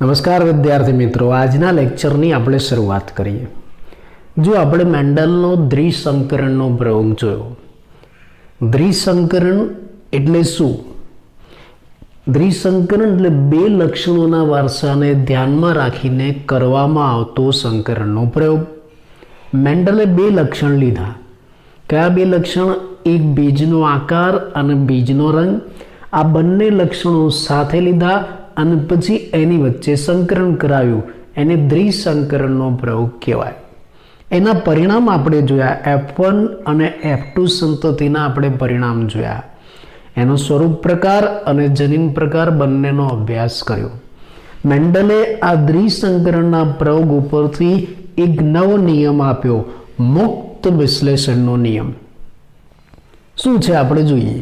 નમસ્કાર વિદ્યાર્થી મિત્રો, આજના લેક્ચરની આપણે શરૂઆત કરીએ. જો આપણે મેન્ડલનો દ્વિસંકરણનો પ્રયોગ જોયો. દ્વિસંકરણ એટલે શું? દ્વિસંકરણ એટલે બે લક્ષણોના વારસાને ધ્યાનમાં રાખીને કરવામાં આવતો સંકરણનો પ્રયોગ. મેન્ડલે બે લક્ષણ લીધા. કયા બે લક્ષણ? એક બીજનો આકાર અને બીજનો રંગ. આ બંને લક્ષણો સાથે લીધા અને પછી એની વચ્ચે સંકરણ કરાવ્યું. એને દ્વિસંકરણનો પ્રયોગ કહેવાય. એના પરિણામ આપણે જોયા. F1 અને F2 સંતતિના આપણે પરિણામ જોયા. એનો સ્વરૂપ પ્રકાર અને જનીન પ્રકાર બંનેનો અભ્યાસ કર્યો. મેન્ડલે આ દ્વિસંકરણના પ્રયોગ ઉપરથી એક નવો નિયમ આપ્યો, મુક્ત વિશ્લેષણનો નિયમ. શું છે આપણે જોઈએ.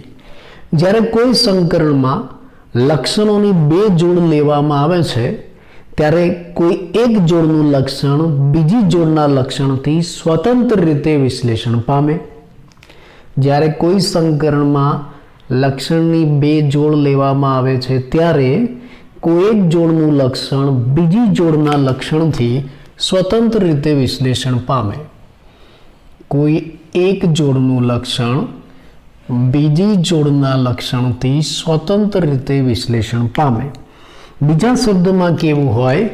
જ્યારે કોઈ સંકરણમાં લક્ષણોની બે જોડ લેવામાં આવે છે ત્યારે કોઈ એક જોડનું લક્ષણ બીજી જોડના લક્ષણથી સ્વતંત્ર રીતે વિશ્લેષણ પામે. જ્યારે કોઈ સંકરણમાં લક્ષણની બે જોડ લેવામાં આવે છે ત્યારે કોઈ એક જોડનું લક્ષણ બીજી જોડના લક્ષણથી સ્વતંત્ર રીતે વિશ્લેષણ પામે. કોઈ એક જોડનું લક્ષણ બીજી જોડના લક્ષણથી સ્વતંત્ર રીતે વિશ્લેષણ પામે. બીજા શબ્દમાં કેવું હોય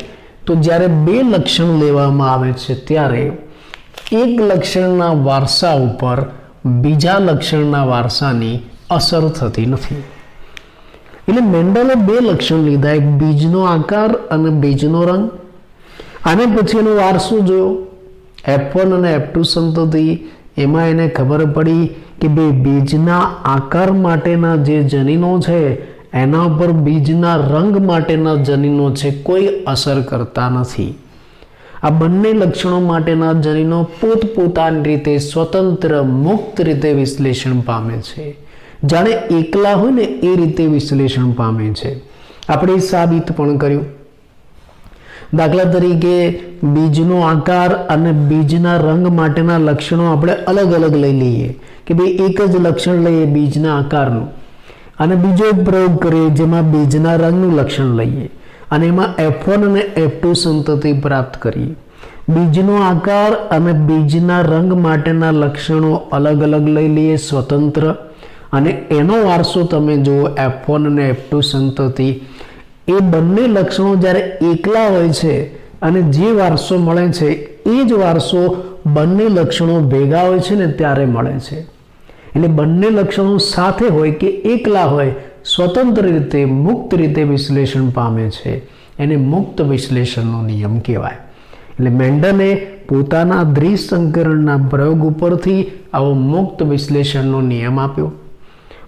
તો જ્યારે બે લક્ષણ લેવામાં આવે છે ત્યારે એક લક્ષણના વારસા ઉપર બીજા લક્ષણના વારસાની અસર થતી નથી. એટલે મેન્ડલે બે લક્ષણ લીધા, એક બીજનો આકાર અને બીજનો રંગ. આને પછી એનો વારસો જોયો, F1 અને F2 સંતતિ. એમાં એને ખબર પડી કે બે બીજના આકાર માટેના જે જનીનો છે એના ઉપર બીજના રંગ માટેના જનીનો છે કોઈ અસર કરતા નથી. આ બંને લક્ષણો માટેના જનીનો પોતપોતાની રીતે સ્વતંત્ર મુક્ત રીતે વિશ્લેષણ પામે છે. જાણે એકલા હોય ને એ રીતે વિશ્લેષણ પામે છે. આપણે સાબિત પણ કર્યું. દાખલા તરીકે બીજનો આકાર અને બીજના રંગ માટેના લક્ષણો આપણે અલગ અલગ લઈ લઈએ કે ભાઈ એક જ લક્ષણ લઈએ બીજના આકારનું અને બીજો એક પ્રયોગ કરીએ જેમાં બીજના રંગનું લક્ષણ લઈએ અને એમાં F1 અને F2 સંતતિ પ્રાપ્ત કરીએ. બીજનો આકાર અને બીજના રંગ માટેના લક્ષણો અલગ અલગ લઈ લઈએ સ્વતંત્ર, અને એનો વારસો તમે જુઓ F1 અને F2 સંતતિ. એ બંને લક્ષણો જ્યારે એકલા હોય છે અને જે વારસો મળે છે એ જ વારસો બંને લક્ષણો ભેગા હોય છે ને ત્યારે મળે છે. એટલે બંને લક્ષણો સાથે હોય કે એકલા હોય સ્વતંત્ર રીતે મુક્ત રીતે વિશ્લેષણ પામે છે. એને મુક્ત વિશ્લેષણનો નિયમ કહેવાય. એટલે મેન્ડલે પોતાના દ્વિસંકરણના પ્રયોગ ઉપરથી આવો મુક્ત વિશ્લેષણનો નિયમ આપ્યો.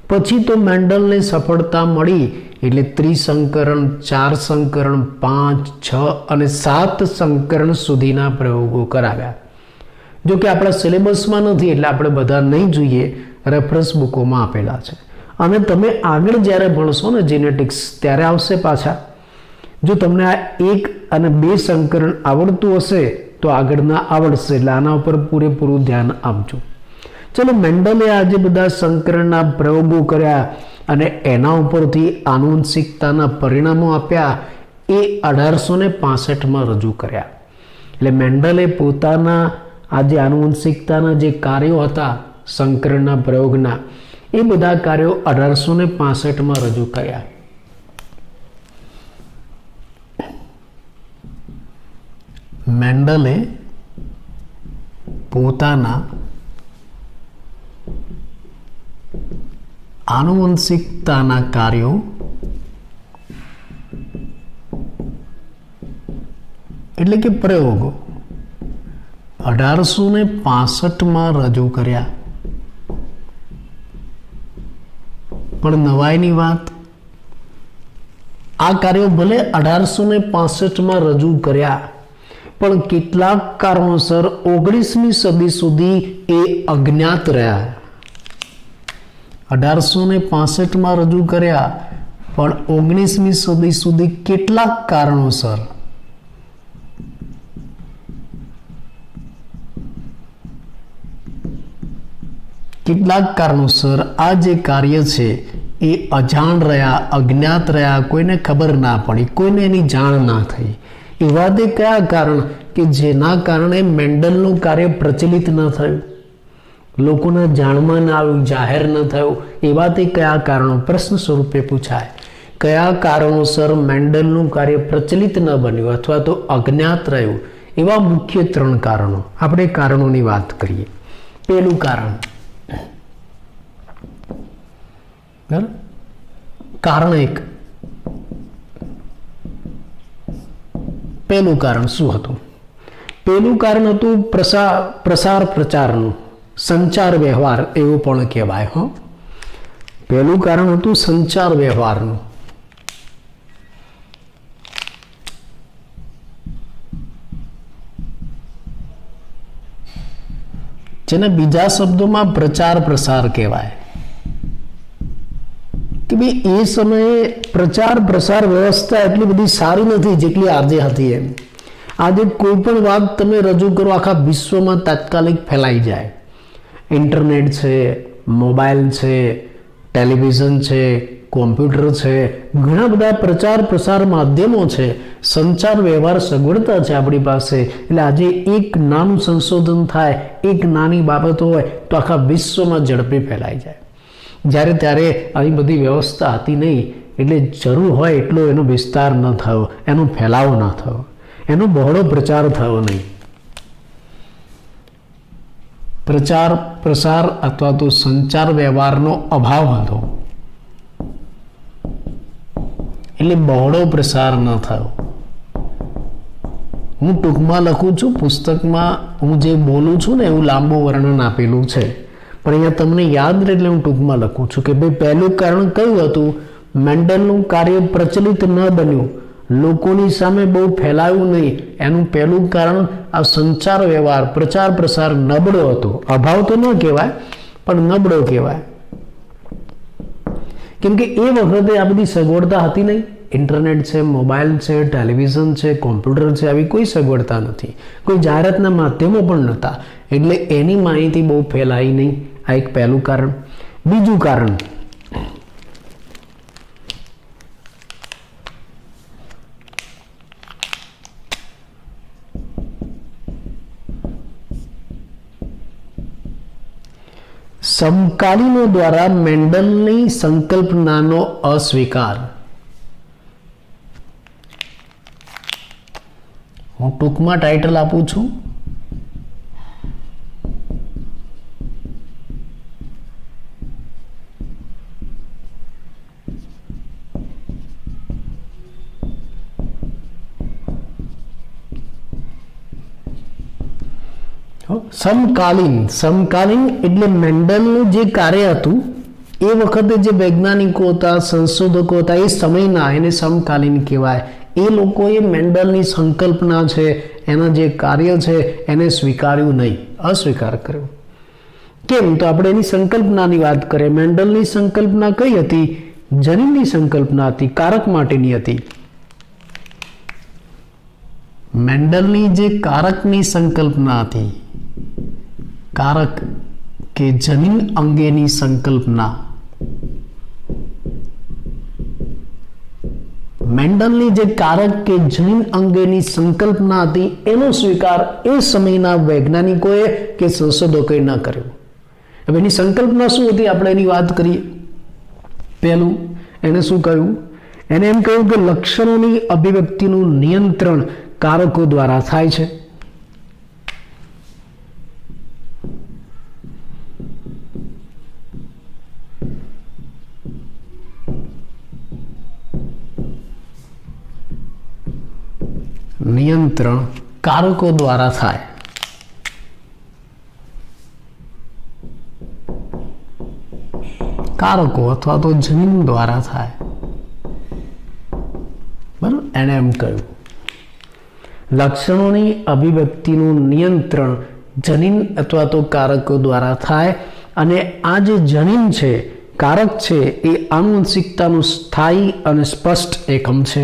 પછી તો મેન્ડલને સફળતા મળી એટલે ત્રિસંકરણ, 4 સંકરણ, 5, 6 અને 7 સંકરણ સુધીના પ્રયોગો કરાવ્યા. જો કે આપણા સિલેબસમાં નથી એટલે આપણે બધા નહીં જોઈએ, રેફરન્સ બુકોમાં આપેલા છે. અને તમે આગળ જ્યારે ભણશો ને જેનેટિક્સ ત્યારે આવશે પાછા. જો તમને આ 1 અને 2 સંકરણ આવડતું હશે તો આગળના આવડશે. એટલે આના ઉપર પૂરેપૂરું ધ્યાન આપજો. ચલો, મેન્ડલે આજે બધા સંકરણના પ્રયોગો કર્યા અને એના ઉપરથી આનુવંશિકતાના પરિણામો આપ્યા. એ 1865માં રજૂ કર્યા. એટલે મેન્ડલે પોતાના આ જે આનુવંશિકતાના જે કાર્યો હતા સંકરણના પ્રયોગના, એ બધા કાર્યો 1865માં રજૂ કર્યા. મેન્ડલે પોતાના આનુવંશિકતાના કાર્યો એટલે કે પ્રયોગો 1865માં રજૂ કર્યા. પણ નવાઈની વાત, આ કાર્યો ભલે 1865માં રજૂ કર્યા પણ કેટલાક કારણોસર 19મી સદી સુધી એ અજ્ઞાત રહ્યા. 1865માં રજૂ કર્યા પણ 19મી સદી સુધી કેટલાક કારણોસર આ જે કાર્ય છે એ અજાણ રહ્યા, અજ્ઞાત રહ્યા, કોઈને ખબર ના પડી, કોઈને એની જાણ ના થઈ. એવા તે કયા કારણ કે જેના કારણે મેન્ડલનું કાર્ય પ્રચલિત ન થયું, લોકોના જાણમાં ના આવ્યું, જાહેર ન થયું? એવા તે કયા કારણો પ્રશ્ન સ્વરૂપે પૂછાય. કયા કારણોસર મેન્ડલનું કાર્ય પ્રચલિત ન બન્યું અથવા તો અજ્ઞાત રહ્યું? એવા મુખ્ય 3 કારણો. આપણે કારણોની વાત કરીએ. પહેલું કારણ, કારણ 1. પહેલું કારણ શું હતું? પહેલું કારણ હતું પ્રસાર પ્રચારનું, સંચાર વ્યવહાર એવું પણ કહેવાય. પહેલું કારણ હતું સંચાર વ્યવહારનું. જેને બીજા શબ્દોમાં પ્રચાર પ્રસાર કહેવાય. કે ભાઈ એ સમયે પ્રચાર પ્રસાર વ્યવસ્થા એટલી બધી સારી નથી જેટલી આજે હતી. એમ આજે કોઈ પણ વાત તમે રજૂ કરો, આખા વિશ્વમાં તાત્કાલિક ફેલાઈ જાય. ઇન્ટરનેટ છે, મોબાઈલ છે, ટેલિવિઝન છે, કોમ્પ્યુટર છે, ઘણા બધા પ્રચાર પ્રસાર માધ્યમો છે, સંચાર વ્યવહાર સગવડતા છે આપણી પાસે. એટલે આજે એક નાનું સંશોધન થાય, એક નાની બાબત હોય તો આખા વિશ્વમાં ઝડપી ફેલાઈ જાય. જ્યારે ત્યારે આવી બધી વ્યવસ્થા હતી નહીં, એટલે જરૂર હોય એટલો એનો વિસ્તાર ન થયો, એનો ફેલાવો ન થયો, એનો બહોળો પ્રચાર થયો નહીં. પ્રચાર પ્રસાર અથવા તો સંચાર વ્યવહારનો અભાવ હતો, એટલે બહોળો પ્રસાર ન થયો. હું ટૂંકમાં લખું છું, પુસ્તકમાં હું જે બોલું છું ને એવું લાંબુ વર્ણન આપેલું છે, પણ અહીંયા તમને યાદ રહે એટલે હું ટૂંકમાં લખું છું કે ભાઈ પહેલું કારણ કયું હતું? મેન્ડલનું કાર્ય પ્રચલિત ન બન્યું, લોકોની સામે બહુ ફેલાયું નહીં. એનું પહેલું કારણ આ સંચાર વ્યવહાર, પ્રચાર પ્રસાર નબળો હતો. અભાવ તો ન કહેવાય, પણ નબળો કહેવાય. કેમ કે એ વખતે આ બધી સગવડતા હતી નહીં. ઇન્ટરનેટ છે, મોબાઈલ છે, ટેલિવિઝન છે, કોમ્પ્યુટર છે, આવી કોઈ સગવડતા નથી. કોઈ જાહેરાતના માધ્યમો પણ નહોતા, એટલે એની માહિતી બહુ ફેલાઈ નહીં. આ એક પહેલું કારણ. બીજું કારણ, સમકાલીનો દ્વારા મેન્ડલની સંકલ્પનાનો અસ્વીકાર. હું ટૂંકમાં ટાઇટલ આપું છું. સમકાલીન એટલે મેન્ડલનું જે કાર્ય હતું એ વખતે જે વૈજ્ઞાનિકો હતા, સંશોધકો હતા, એ સમયના, એને સમકાલીન કહેવાય. એ લોકોએ મેન્ડલની સંકલ્પના છે, એના જે કાર્ય છે એને સ્વીકાર્યું નહીં, અસ્વીકાર કર્યો. કેમ? તો આપણે એની સંકલ્પનાની વાત કરીએ. મેન્ડલની સંકલ્પના કઈ હતી? જનીનની સંકલ્પના હતી, કારક માટેની હતી. મેન્ડલની જે કારકની સંકલ્પના હતી, કારક કે જનીન અંગેની સંકલ્પના, મેન્ડલની જે કારક કે જનીન અંગેની સંકલ્પના હતી એનો સ્વીકાર એ સમયના વૈજ્ઞાનિકોએ કે સંશોધકોએ ન કર્યો. હવે એની સંકલ્પના શું હતી આપણે એની વાત કરીએ. પહેલું એને શું કહ્યું? એને એમ કહ્યું કે લક્ષણોની અભિવ્યક્તિનું નિયંત્રણ કારકો દ્વારા થાય છે. નિયંત્રણ કારકો દ્વારા થાય. કારકો અથવા તો જનીન દ્વારા થાય. બરાબર? એને એમ કહ્યું લક્ષણોની અભિવ્યક્તિનું નિયંત્રણ જનીન અથવા તો કારકો દ્વારા થાય. અને આ જે જનીન છે, કારક છે, એ આનુવંશિકતાનું સ્થાયી અને સ્પષ્ટ એકમ છે.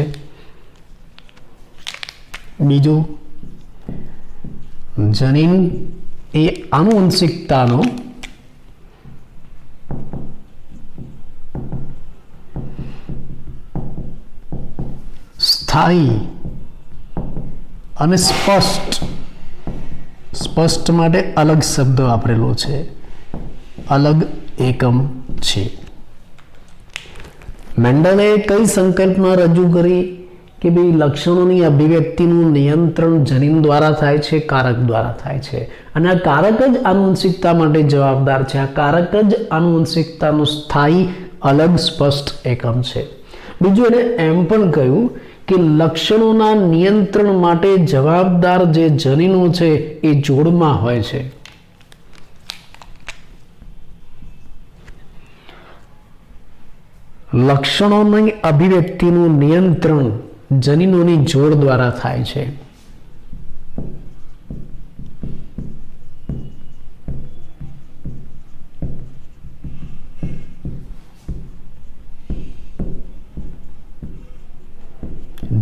બીજું, જનીન એ આનુવંશિકતાનો સ્થાયી અને સ્પષ્ટ, સ્પષ્ટ માટે અલગ શબ્દ વાપરેલો છે, અલગ એકમ છે. મેન્ડલે કઈ સંકલ્પના રજૂ કરી કે ભાઈ લક્ષણોની અભિવ્યક્તિનું નિયંત્રણ જનીન દ્વારા થાય છે, કારક દ્વારા થાય છે, અને આ કારક જ આનુવંશિકતા માટે જવાબદાર છે. આ કારક જ આનુવંશિકતાનું સ્થાયી અલગ સ્પષ્ટ એકમ છે. બીજું એને એમ પણ કહ્યું કે લક્ષણોના નિયંત્રણ માટે જવાબદાર જે જનીનો છે એ જોડમાં હોય છે. લક્ષણોની અભિવ્યક્તિનું નિયંત્રણ જનીનોની જોડ દ્વારા થાય છે.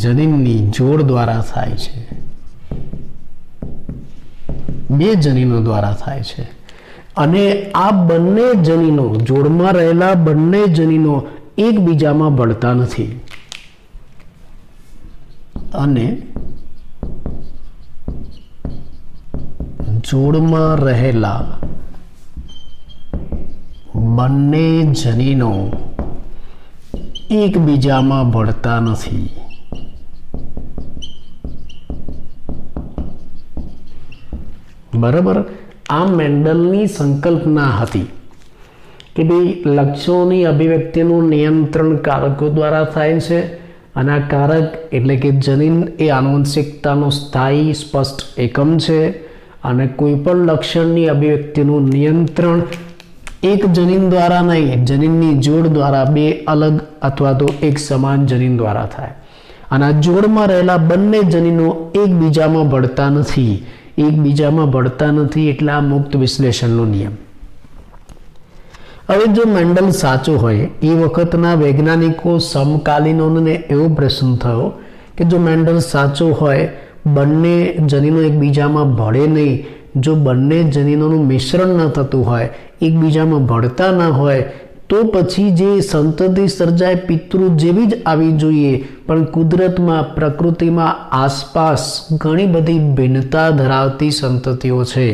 જનીનની જોડ દ્વારા થાય છે, બે જનીનો દ્વારા થાય છે. અને આ બંને જનીનો, જોડમાં રહેલા બંને જનીનો એકબીજામાં ભળતા નથી, અને જોડમાં રહેલા બંને જનીનો એકબીજામાં ભળતા નથી. બરાબર. આ મેન્ડલની સંકલ્પના હતી કે ભાઈ લક્ષણોની અભિવ્યક્તિનું નિયંત્રણ કારકો દ્વારા થાય છે, અને આ કારક એટલે કે જનીન એ આનુવંશિકતાનો સ્થાયી સ્પષ્ટ એકમ છે, અને કોઈ પણ લક્ષણની અભિવ્યક્તિનું નિયંત્રણ એક જનીન દ્વારા નહીં, જનીનની જોડ દ્વારા, બે અલગ અથવા તો એક સમાન જનીન દ્વારા થાય. અને આ જોડમાં રહેલા બંને જનીનો એકબીજામાં ભળતા નથી, એકબીજામાં ભળતા નથી એટલે આ મુક્ત વિશ્લેષણનો નિયમ. હવે જો મેન્ડલ સાચો હોય, એ વખતના વૈજ્ઞાનિકો સમકાલીનોને એવો પ્રશ્ન થયો કે જો મેન્ડલ સાચો હોય, બંને જનીનો એકબીજામાં ભળે નહીં, જો બંને જનીનોનું મિશ્રણ ન થતું હોય, એકબીજામાં ભળતા ન હોય, તો પછી જે સંતતિ સર્જાય પિતૃ જેવી જ આવી જોઈએ, પણ કુદરતમાં, પ્રકૃતિમાં આસપાસ ઘણી બધી ભિન્નતા ધરાવતી સંતતિઓ છે,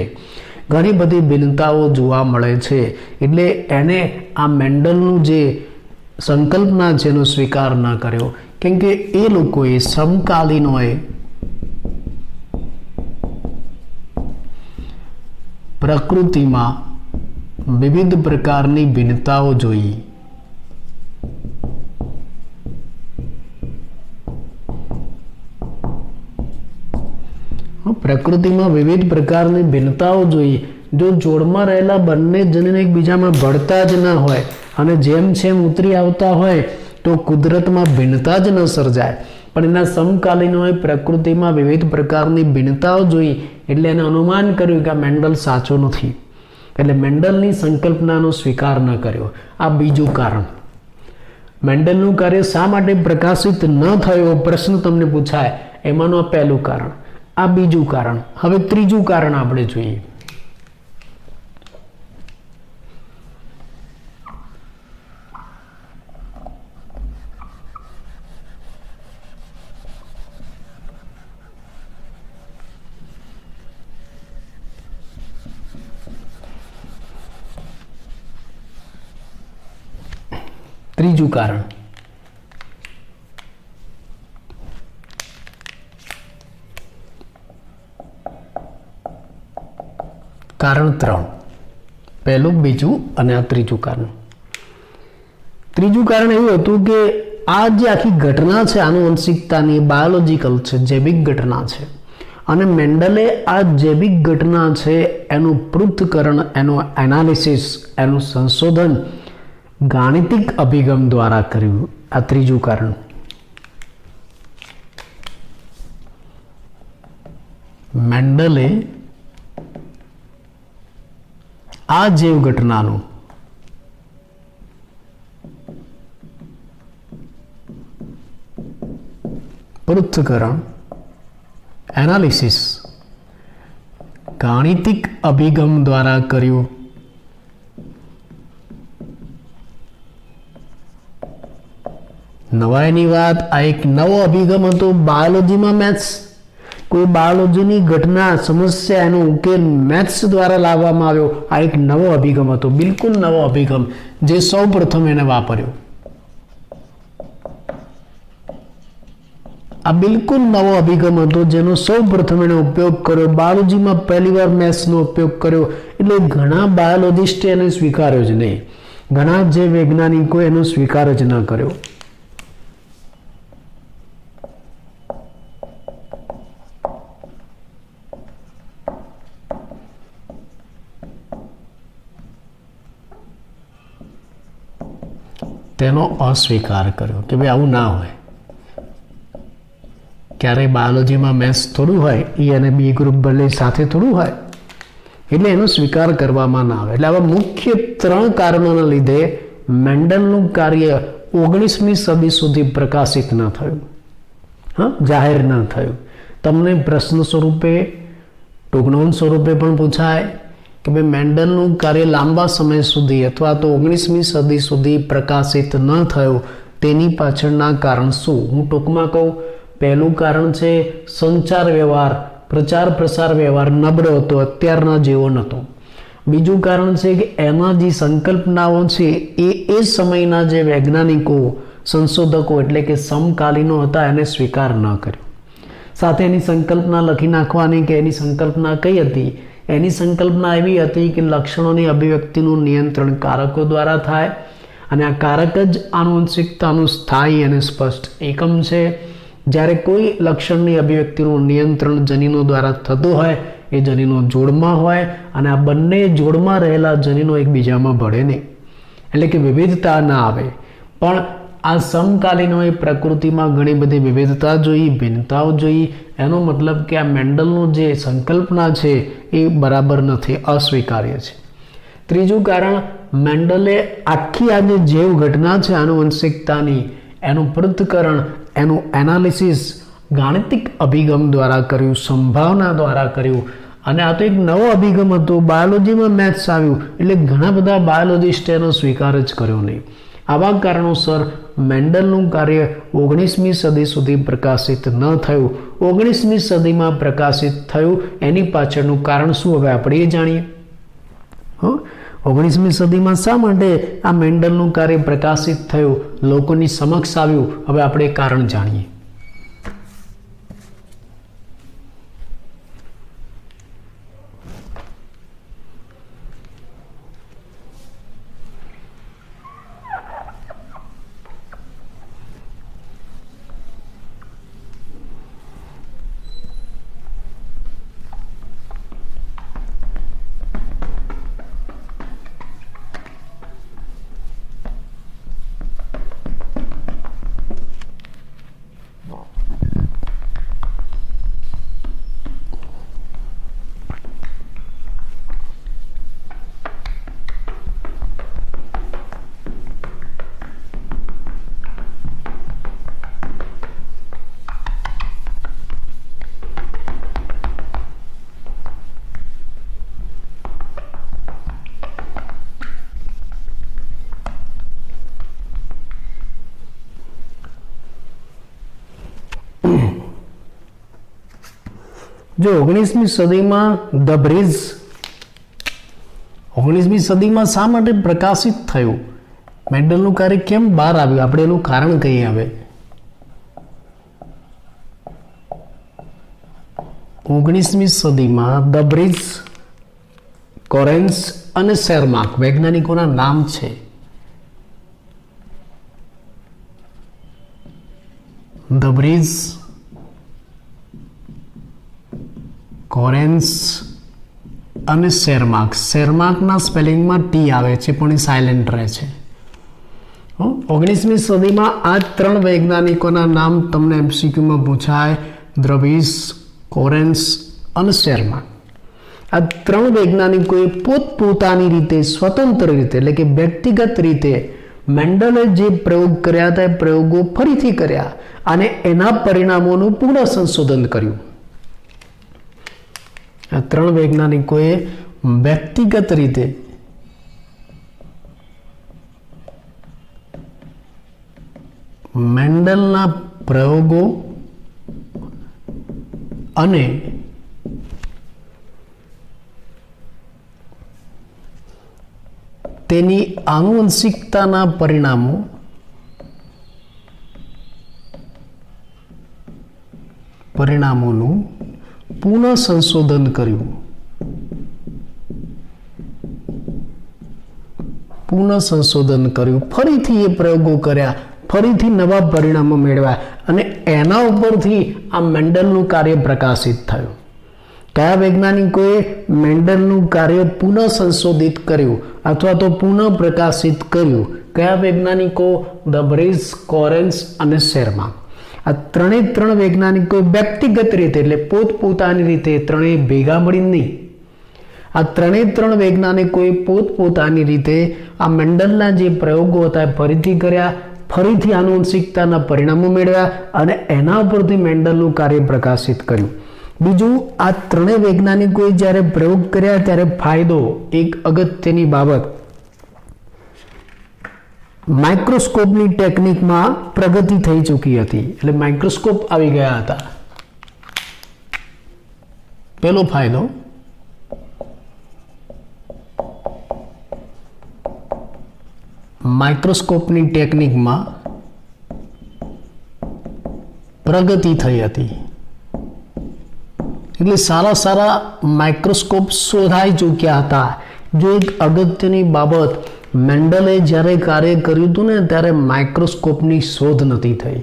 ઘણી બધી ભિન્નતાઓ જોવા મળે છે. એટલે એને આ મેન્ડલનું જે સંકલ્પના છે એનો સ્વીકાર ન કર્યો, કેમ કે એ લોકોએ, સમકાલીનોએ પ્રકૃતિમાં વિવિધ પ્રકારની ભિન્નતાઓ જોઈ. પ્રકૃતિમાં વિવિધ પ્રકારની ભિન્નતાઓ જોઈ. જો જોડમાં રહેલા બંને જનીન એકબીજામાં ભળતા જ ન હોય અને જેમ જેમ ઉતરી આવતા હોય તો કુદરતમાં ભિન્નતા જ ન સર્જાય. પણ એના સમકાલીનોએ પ્રકૃતિમાં વિવિધ પ્રકારની ભિન્નતાઓ જોઈ, એટલે એને અનુમાન કર્યું કે આ મેન્ડલ સાચો નથી, એટલે મેન્ડલની સંકલ્પનાનો સ્વીકાર ન કર્યો. આ બીજું કારણ. મેન્ડલનું કાર્ય શા માટે પ્રકાશિત ન થયો પ્રશ્ન તમને પૂછાય, એમાંનું આ પહેલું કારણ. આ બીજું કારણ. હવે ત્રીજું કારણ આપણે જોઈએ. ત્રીજું કારણ. કારણ 3. પહેલું, બીજું અને આ ત્રીજું કારણ. ત્રીજું કારણ એવું હતું કે આ જે આખી ઘટના છે આનુવંશિકતાની, બાયોલોજિકલ છે, જૈવિક ઘટના છે, અને મેન્ડલે આ જૈવિક ઘટના છે એનું પૃથ્થકરણ, એનું એનાલિસિસ, એનું સંશોધન ગાણિતિક અભિગમ દ્વારા કર્યું. આ ત્રીજું કારણ. મેન્ડલે આ જૈવ ઘટનાનું પૃથ્થકરણ, એનાલિસિસ ગાણિતિક અભિગમ દ્વારા કર્યું. નવાઈની વાત, આ એક નવો અભિગમ હતો બાયોલોજીમાં મેથ્સ. કોઈ બાયોલોજીની ઘટના, સમસ્યા, એનો ઉકેલ મેથ્સ દ્વારા લાવવામાં આવ્યો. આ એક નવો અભિગમ હતો, બિલકુલ નવો અભિગમ, જે સૌ પ્રથમ એને વાપર્યો. આ બિલકુલ નવો અભિગમ હતો જેનો સૌ પ્રથમ એનો ઉપયોગ કર્યો. બાયોલોજીમાં પહેલી વાર મેથ્સનો ઉપયોગ કર્યો. એટલે ઘણા બાયોલોજિસ્ટે એને સ્વીકાર્યો જ નહીં, ઘણા જે વૈજ્ઞાનિકો એનો સ્વીકાર જ ન કર્યો. તેનો અસ્વીકાર કર્યો કે ભાઈ આવું ના હોય. ક્યારેય બાયોલોજીમાં મેથ્સ થોડું હોય, એ અને બી ગ્રુપ બંને સાથે થોડું હોય, એટલે એનો સ્વીકાર કરવામાં ના આવે. એટલે આવા મુખ્ય 3 કારણોના લીધે મેન્ડલનું કાર્ય 19મી સદી સુધી પ્રકાશિત ન થયું, જાહેર ન થયું. તમને પ્રશ્ન સ્વરૂપે, ટૂંકનોંધ સ્વરૂપે પણ પૂછાય કે ભાઈ મેન્ડલનું કાર્ય લાંબા સમય સુધી અથવા તો 19મી સદી સુધી પ્રકાશિત ન થયું, તેની પાછળના કારણ શું? હું ટૂંકમાં કહું. પહેલું કારણ છે સંચાર વ્યવહાર, પ્રચાર પ્રસાર વ્યવહાર નબળો હતો, અત્યારના જેવો નહોતો. બીજું કારણ છે કે એમાં જે સંકલ્પનાઓ છે એ સમયના જે વૈજ્ઞાનિકો, સંશોધકો એટલે કે સમકાલીનો હતા એને સ્વીકાર ન કર્યો. સાથે એની સંકલ્પના લખી નાખવાની કે એની સંકલ્પના કઈ હતી? એની સંકલ્પના એવી હતી કે લક્ષણોની અભિવ્યક્તિનું નિયંત્રણ કારકો દ્વારા થાય, અને આ કારક જ આનુવંશિકતાનું સ્થાયી અને સ્પષ્ટ એકમ છે. જ્યારે કોઈ લક્ષણની અભિવ્યક્તિનું નિયંત્રણ જનીનો દ્વારા થતું હોય, એ જનીનો જોડમાં હોય, અને આ બંને જોડમાં રહેલા જનીનો એકબીજામાં ભળે નહીં, એટલે કે વિવિધતા ના આવે. પણ આ સમકાલીનોએ પ્રકૃતિમાં ઘણી બધી વિવિધતા જોઈ, ભિન્નતાઓ જોઈ. એનો મતલબ કે આ મેન્ડલનું જે સંકલ્પના છે એ બરાબર નથી, અસ્વીકાર્ય છે. ત્રીજું કારણ, મેન્ડલે આખી આ જે જૈવ ઘટના છે આનુવંશિકતાની, એનું પૃથ્થકરણ, એનું એનાલિસિસ ગાણિતિક અભિગમ દ્વારા કર્યું, સંભાવના દ્વારા કર્યું. અને આ તો એક નવો અભિગમ હતો. બાયોલોજીમાં મેથ્સ આવ્યું એટલે ઘણા બધા બાયોલોજિસ્ટે એનો સ્વીકાર જ કર્યો નહીં. આવા કારણોસર મેન્ડલનું કાર્ય 19મી સદી સુધી પ્રકાશિત ન થયું. 19મી સદીમાં પ્રકાશિત થયું, એની પાછળનું કારણ શું હવે આપણે એ જાણીએ. 19મી સદીમાં શા માટે આ મેન્ડલનું કાર્ય પ્રકાશિત થયું, લોકોની સમક્ષ આવ્યું, હવે આપણે કારણ જાણીએ. જો 19મી સદીમાં ધ બ્રિજ 19મી સદીમાં શા માટે પ્રકાશિત થયું, મેન્ડલનું કાર્ય કેમ બહાર આવ્યું, આપણે એનું કારણ કહીએ. હવે 19મી સદીમાં ધ બ્રિજ, કોરેન્સ અને શેરમાર્ક વૈજ્ઞાનિકોના નામ છે. ધ બ્રિજ, કોરેન્સ અને શેરમાર્ક. શેરમાર્કના સ્પેલિંગમાં ટી આવે છે પણ એ સાયલેન્ટ રહે છે. 19મી સદીમાં આ 3 વૈજ્ઞાનિકોના નામ તમને એમસીક્યુમાં પૂછાય. ધ બ્રિજ, કોરેન્સ અને શેરમાર્ક. આ 3 વૈજ્ઞાનિકોએ પોતપોતાની રીતે, સ્વતંત્ર રીતે, એટલે કે વ્યક્તિગત રીતે મેન્ડલે જે પ્રયોગ કર્યા હતા એ પ્રયોગો ફરીથી કર્યા અને એના પરિણામોનું પુનઃ સંશોધન કર્યું. આ 3 વૈજ્ઞાનિકોએ વ્યક્તિગત રીતે મેન્ડલના પ્રયોગો અને તેની આનુવંશિકતાના પરિણામોનું પુનઃ સંશોધન કર્યું. ફરીથી એ પ્રયોગો કર્યા, ફરીથી નવા પરિણામો મેળવ્યા અને એના ઉપરથી આ મેન્ડલનું કાર્ય પ્રકાશિત થયું. કયા વૈજ્ઞાનિકોએ મેન્ડલનું કાર્ય પુનઃ સંશોધિત કર્યું અથવા તો પુનઃ પ્રકાશિત કર્યું? કયા વૈજ્ઞાનિકો? દબરેઝ, કોરેન્સ અને શેરમાન. આ ત્રણ વૈજ્ઞાનિકોએ વ્યક્તિગત રીતે એટલે પોતપોતાની રીતે, ત્રણેય ભેગા મળીને નહીં, આ ત્રણ વૈજ્ઞાનિકોએ પોતપોતાની રીતે આ મેન્ડલના જે પ્રયોગો હતા એ ફરીથી કર્યા, ફરીથી આનુવંશિકતાના પરિણામો મેળવ્યા અને એના ઉપરથી મેન્ડલનું કાર્ય પ્રકાશિત કર્યું. બીજું, આ ત્રણેય વૈજ્ઞાનિકોએ જ્યારે પ્રયોગ કર્યા ત્યારે ફાયદો, એક અગત્યની બાબત, માઇક્રોસ્કોપની ટેકનિકમાં પ્રગતિ થઈ ચૂકી હતી, એટલે માઇક્રોસ્કોપ આવી ગયા હતા. પહેલો ફાયદો. માઇક્રોસ્કોપની ટેકનિકમાં પ્રગતિ થઈ હતી, એટલે સારા માઇક્રોસ્કોપ શોધાઈ ચૂક્યા હતા. જો એક અગત્યની બાબત, મેન્ડલે જ્યારે કાર્ય કર્યું હતું ને ત્યારે માઇક્રોસ્કોપની શોધ નથી થઈ.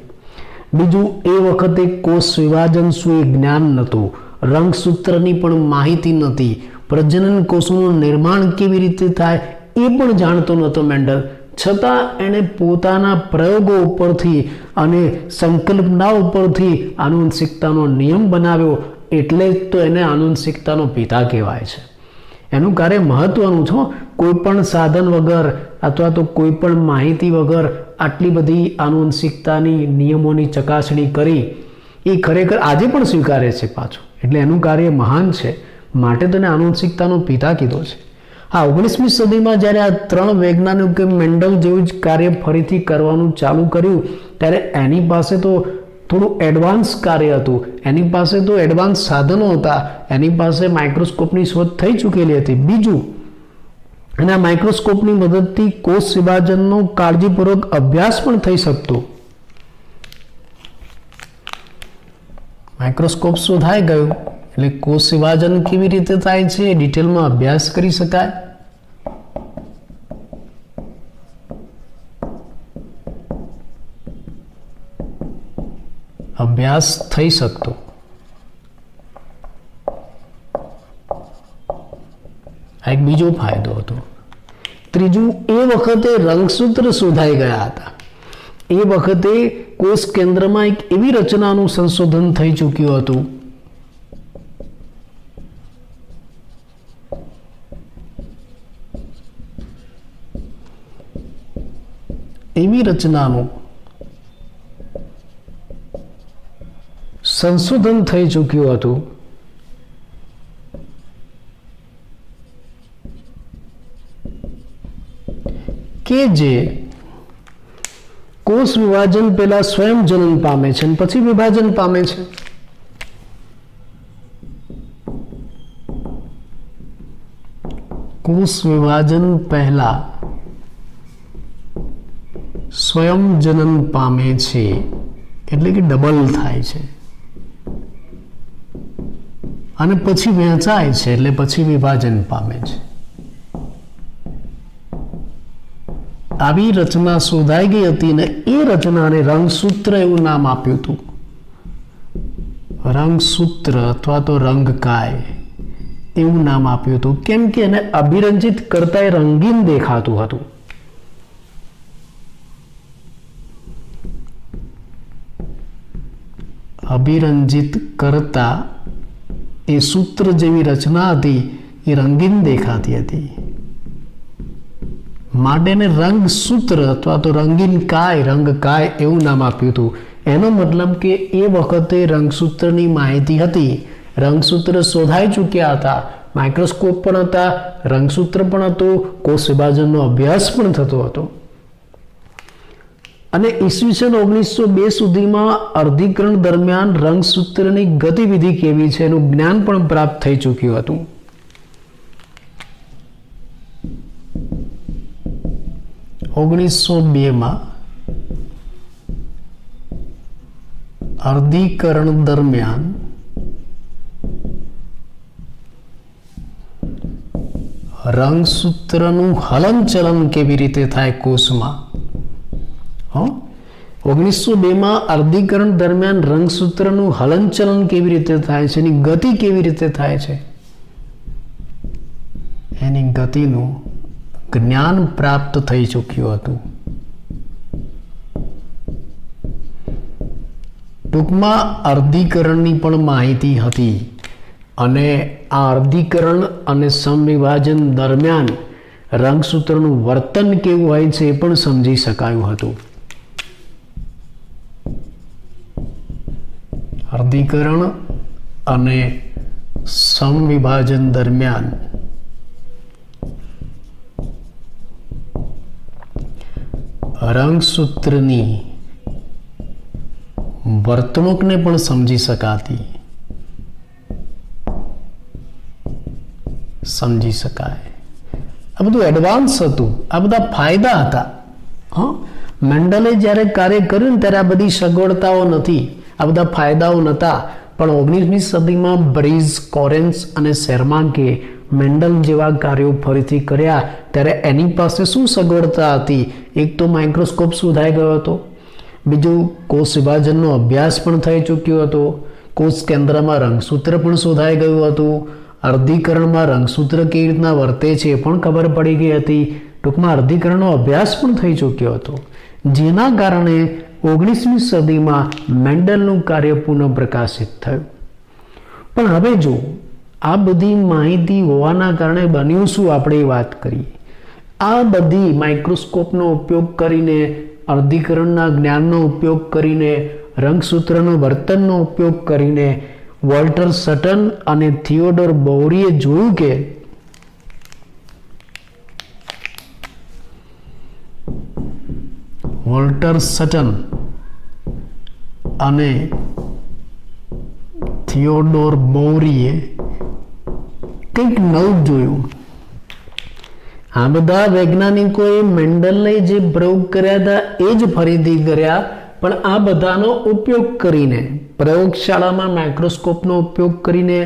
બીજું, એ વખતે કોષ વિભાજન શું એ જ્ઞાન નહોતું, રંગસૂત્રની પણ માહિતી નહોતી, પ્રજનન કોષોનું નિર્માણ કેવી રીતે થાય એ પણ જાણતો નહોતો મેન્ડલ. છતાં એણે પોતાના પ્રયોગો ઉપરથી અને સંકલ્પના ઉપરથી આનુવંશિકતાનો નિયમ બનાવ્યો, એટલે જ તો એને આનુવંશિકતાનો પિતા કહેવાય છે. એનું કાર્ય મહત્વનું છે. કોઈ પણ સાધન વગર અથવા તો કોઈ પણ માહિતી વગર આટલી બધી આનુવંશિકતાની નિયમોની ચકાસણી કરી એ ખરેખર આજે પણ સ્વીકારે છે પાછું, એટલે એનું કાર્ય મહાન છે, માટે તેને આનુવંશિકતાનો પિતા કીધો છે. હા, 19મી સદીમાં જ્યારે આ ત્રણ વૈજ્ઞાનિકોએ મેન્ડલ જેવું જ કાર્ય ફરીથી કરવાનું ચાલુ કર્યું ત્યારે એની પાસે તો થોડું એડવાન્સ કાર્ય હતું, એની પાસે તો એડવાન્સ સાધનો હતા, એની પાસે માઇક્રોસ્કોપની શોધ થઈ ચૂકેલી હતી. બીજું, અને આ માઇક્રોસ્કોપની મદદથી કોષ વિભાજનનો કાળજીપૂર્વક અભ્યાસ પણ થઈ શકતો. માઇક્રોસ્કોપ શોધાઈ ગયું એટલે કોષ વિભાજન કેવી રીતે થાય છે એ ડિટેલમાં અભ્યાસ કરી શકાય. અભ્યાસ થઈ શકતો. આ એક બીજો ફાયદો હતો. ત્રીજું, એ વખતે રંગસૂત્ર શોધાઈ ગયા હતા. એ વખતે કોષ કેન્દ્રમાં એક એવી રચનાનું સંશોધન થઈ ચૂક્યું હતું એવી રચનાનું સંશોધન થઈ ચૂક્યું હતું કે જે કોષ વિભાજન પહેલા સ્વયં જનન પામે છે અને પછી વિભાજન પામે છે. કોષ વિભાજન પહેલા સ્વયં જનન પામે છે એટલે કે ડબલ થાય છે અને પછી વહેંચાય છે એટલે પછી વિભાજન પામે છે. આવી રચના શોધાઈ ગઈ હતી ને એ રચનાને રંગસૂત્ર એવું નામ આપ્યું હતું. રંગસૂત્ર અથવા તો રંગકાય એવું નામ આપ્યું હતું, કેમ કે એને અભિરંજિત કરતા એ રંગીન દેખાતું હતું. અભિરંજિત કરતા એ સૂત્ર જેવી રચના હતી એ રંગીન દેખાતી હતી, માટે એને રંગસૂત્ર અથવા તો રંગીન કાય, રંગકાય એવું નામ આપ્યું હતું. એનો મતલબ કે એ વખતે રંગસૂત્રની માહિતી હતી, રંગસૂત્ર શોધાઈ ચૂક્યા હતા, માઇક્રોસ્કોપ પણ હતા, રંગસૂત્ર પણ હતું, કોષ વિભાજનનો અભ્યાસ પણ થતો હતો. અને ઈસવીસન 1902 સુધીમાં અર્ધીકરણ દરમિયાન રંગસૂત્રની ગતિવિધિ કેવી છે એનું જ્ઞાન પણ પ્રાપ્ત થઈ ચૂક્યું હતું. 1902 અર્ધીકરણ દરમિયાન રંગસૂત્રનું હલનચલન કેવી રીતે થાય કોષમાં. 1902 અર્ધીકરણ દરમિયાન રંગસૂત્રનું હલનચલન કેવી રીતે થાય છે, એની ગતિ કેવી રીતે થાય છે, એની ગતિનું જ્ઞાન પ્રાપ્ત થઈ ચૂક્યું હતું. ટૂંકમાં અર્ધીકરણની પણ માહિતી હતી અને આ અર્ધીકરણ અને સમવિભાજન દરમિયાન રંગસૂત્રનું વર્તન કેવું હોય છે એ પણ સમજી શકાયું હતું. અર્ધીકરણ અને સમવિભાજન દરમિયાન રંગસૂત્રની વર્તણૂકને પણ સમજી શકાય. આ બધું એડવાન્સ હતું, આ બધા ફાયદા હતા. મેન્ડલે જ્યારે કાર્ય કર્યું ને ત્યારે આ બધી સગવડતાઓ નથી, આ બધા ફાયદાઓ નહોતા. પણ 19મી સદીમાં બ્રીઝ, કોરેન્સ અને શેરમાન્કે મેન્ડલ જેવા કાર્યો ફરીથી કર્યા ત્યારે એની પાસે શું સગવડતા હતી? એક તો માઇક્રોસ્કોપ શોધાઈ ગયો હતો, બીજું કોષ વિભાજનનો અભ્યાસ પણ થઈ ચૂક્યો હતો, કોષ કેન્દ્રમાં રંગસૂત્ર પણ શોધાઈ ગયું હતું, અર્ધીકરણમાં રંગસૂત્ર કેવી રીતના વર્તે છે એ પણ ખબર પડી ગઈ હતી. ટૂંકમાં અર્ધીકરણનો અભ્યાસ પણ થઈ ચૂક્યો હતો, જેના કારણે 19મી સદીમાં મેન્ડલનું કાર્ય પુનઃ પ્રકાશિત થયું. પણ હવે જો આ બધી માહિતી હોવાના કારણે બન્યું શું, આપણે વાત કરીએ. આ બધી માઇક્રોસ્કોપનો ઉપયોગ કરીને, અર્ધીકરણના જ્ઞાનનો ઉપયોગ કરીને, રંગસૂત્રનો વર્તનનો ઉપયોગ કરીને વોલ્ટર સટન અને થિયોડોર બોહરીએ જોયું કે વોલ્ટર સટન અને થિયોડોર બોહરીએ કંઈક નવું જોયું. આ બધા વૈજ્ઞાનિકોએ મેન્ડલને જે પ્રયોગ કર્યા હતા એ જ ફરીથી કર્યા, પણ આ બધાનો ઉપયોગ કરીને, પ્રયોગશાળામાં માઇક્રોસ્કોપનો ઉપયોગ કરીને,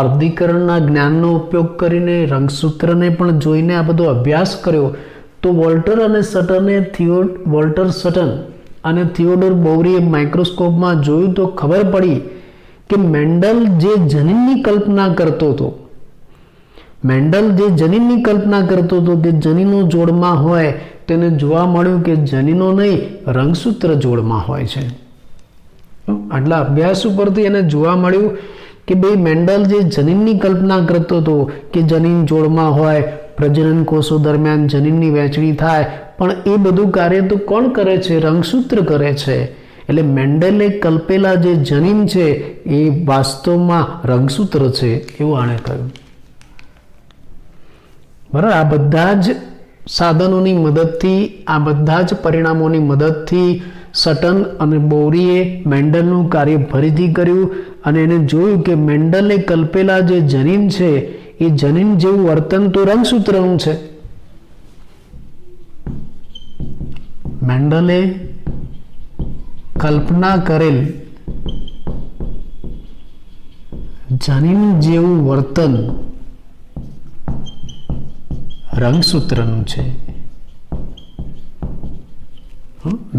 અર્ધીકરણના જ્ઞાનનો ઉપયોગ કરીને, રંગસૂત્રને પણ જોઈને આ બધો અભ્યાસ કર્યો. તો વોલ્ટર સટન અને થિયોડોર બોહરીએ માઇક્રોસ્કોપમાં જોયું તો ખબર પડી કે મેન્ડલ જે જનીનની કલ્પના કરતો હતો, કે જનીનો જોડમાં હોય, તેને જોવા મળ્યું કે જનીનો નહીં, રંગસૂત્ર જોડમાં હોય છે. આટલા અભ્યાસ ઉપરથી એને જોવા મળ્યું કે ભાઈ મેન્ડલ જે જનીનની કલ્પના કરતો હતો કે જનીન જોડમાં હોય, પ્રજનન કોષો દરમિયાન જનીનની વહેંચણી થાય, પણ એ બધું કાર્ય તો કોણ કરે છે? રંગસૂત્ર કરે છે. એટલે મેન્ડલે કલ્પેલા જે જનીન છે એ વાસ્તવમાં રંગસૂત્ર છે એવું આણે કહ્યું. બરાબર. આ બધા જ સાધનોની મદદથી, આ બધા જ પરિણામોની મદદથી સટન અને બોહરીએ મેન્ડલનું કાર્ય ફરીથી કર્યું અને એને જોયું કે મેન્ડલે કલ્પેલા જે જનીન છે એ જનીન જેવું વર્તન તો રંગસૂત્રનું છે. મેન્ડલે કલ્પના કરેલ જનીન જેવું વર્તન રંગસૂત્રનું છે.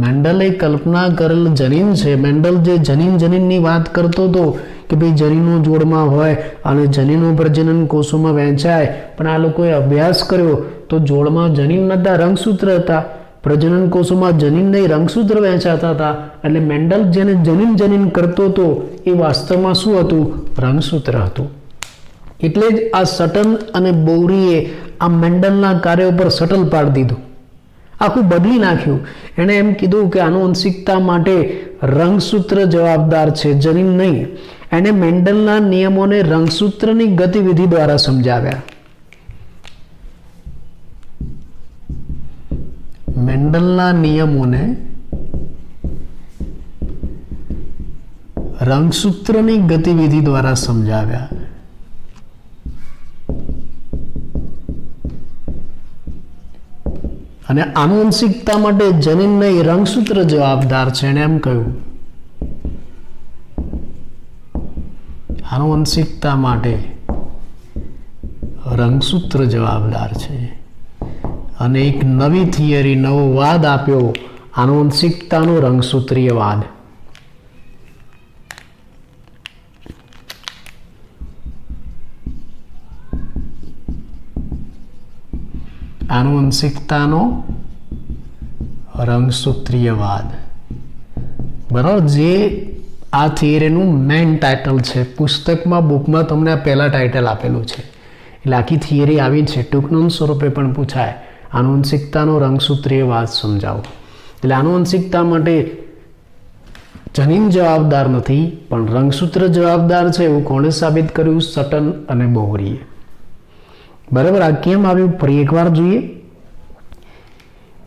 મેન્ડલે કલ્પના કરેલ જનીન છે. મેન્ડલ જે જનીનની વાત કરતો હતો કે ભાઈ જનીનો જોડમાં હોય અને જનીનો પ્રજનન કોષોમાં વહેંચાય, પણ આ લોકોએ અભ્યાસ કર્યો તો જોડમાં જનીન નહોતા, રંગસૂત્ર હતા. પ્રજનન કોષોમાં જનીન નહીં, રંગસૂત્ર વહેંચાતા હતા. એટલે મેન્ડલ જેને જનીન કરતો હતો એ વાસ્તવમાં શું હતું? રંગસૂત્ર હતું. એટલે જ આ સટન અને બોહરીએ આ મેન્ડલના કાર્ય ઉપર સટલ પાડી દીધું, આખું બદલી નાખ્યું. એણે એમ કીધું કે આનુવંશિકતા માટે રંગસૂત્ર જવાબદાર છે, જનીન નહીં. એણે મેન્ડલના નિયમોને રંગસૂત્રની ગતિવિધિ દ્વારા સમજાવ્યા. મેન્ડલના નિયમોને રંગસૂત્રની ગતિવિધિ દ્વારા સમજાવ્યા. અને આનુવંશિકતા માટે જનીન નહીં રંગસૂત્ર જવાબદાર છે એને એમ કહ્યું. આનુવંશિકતા માટે રંગસૂત્ર જવાબદાર છે. અને એક નવી થિયરી, નવો વાદ આપ્યો, આનુવંશિકતાનો રંગસૂત્રીય વાદ. આનુવંશિકતાનો રંગસૂત્રીયવાદ, બરાબર, જે આ થિયરીનું મેઇન ટાઇટલ છે. પુસ્તકમાં, બુકમાં તમને આ પહેલા ટાઇટલ આપેલું છે. એટલે આખી થિયરી આવી છે. ટૂંકનોમ સ્વરૂપે પણ પૂછાય, આનુવંશિકતાનો રંગસૂત્રીયવાદ સમજાવો. એટલે આનુવંશિકતા માટે જનીન જવાબદાર નથી, પણ રંગસૂત્ર જવાબદાર છે એવું કોણે સાબિત કર્યું? સટન અને બોહરીએ. બરાબર. આ કેમ આવ્યું ફરી એકવાર જોઈએ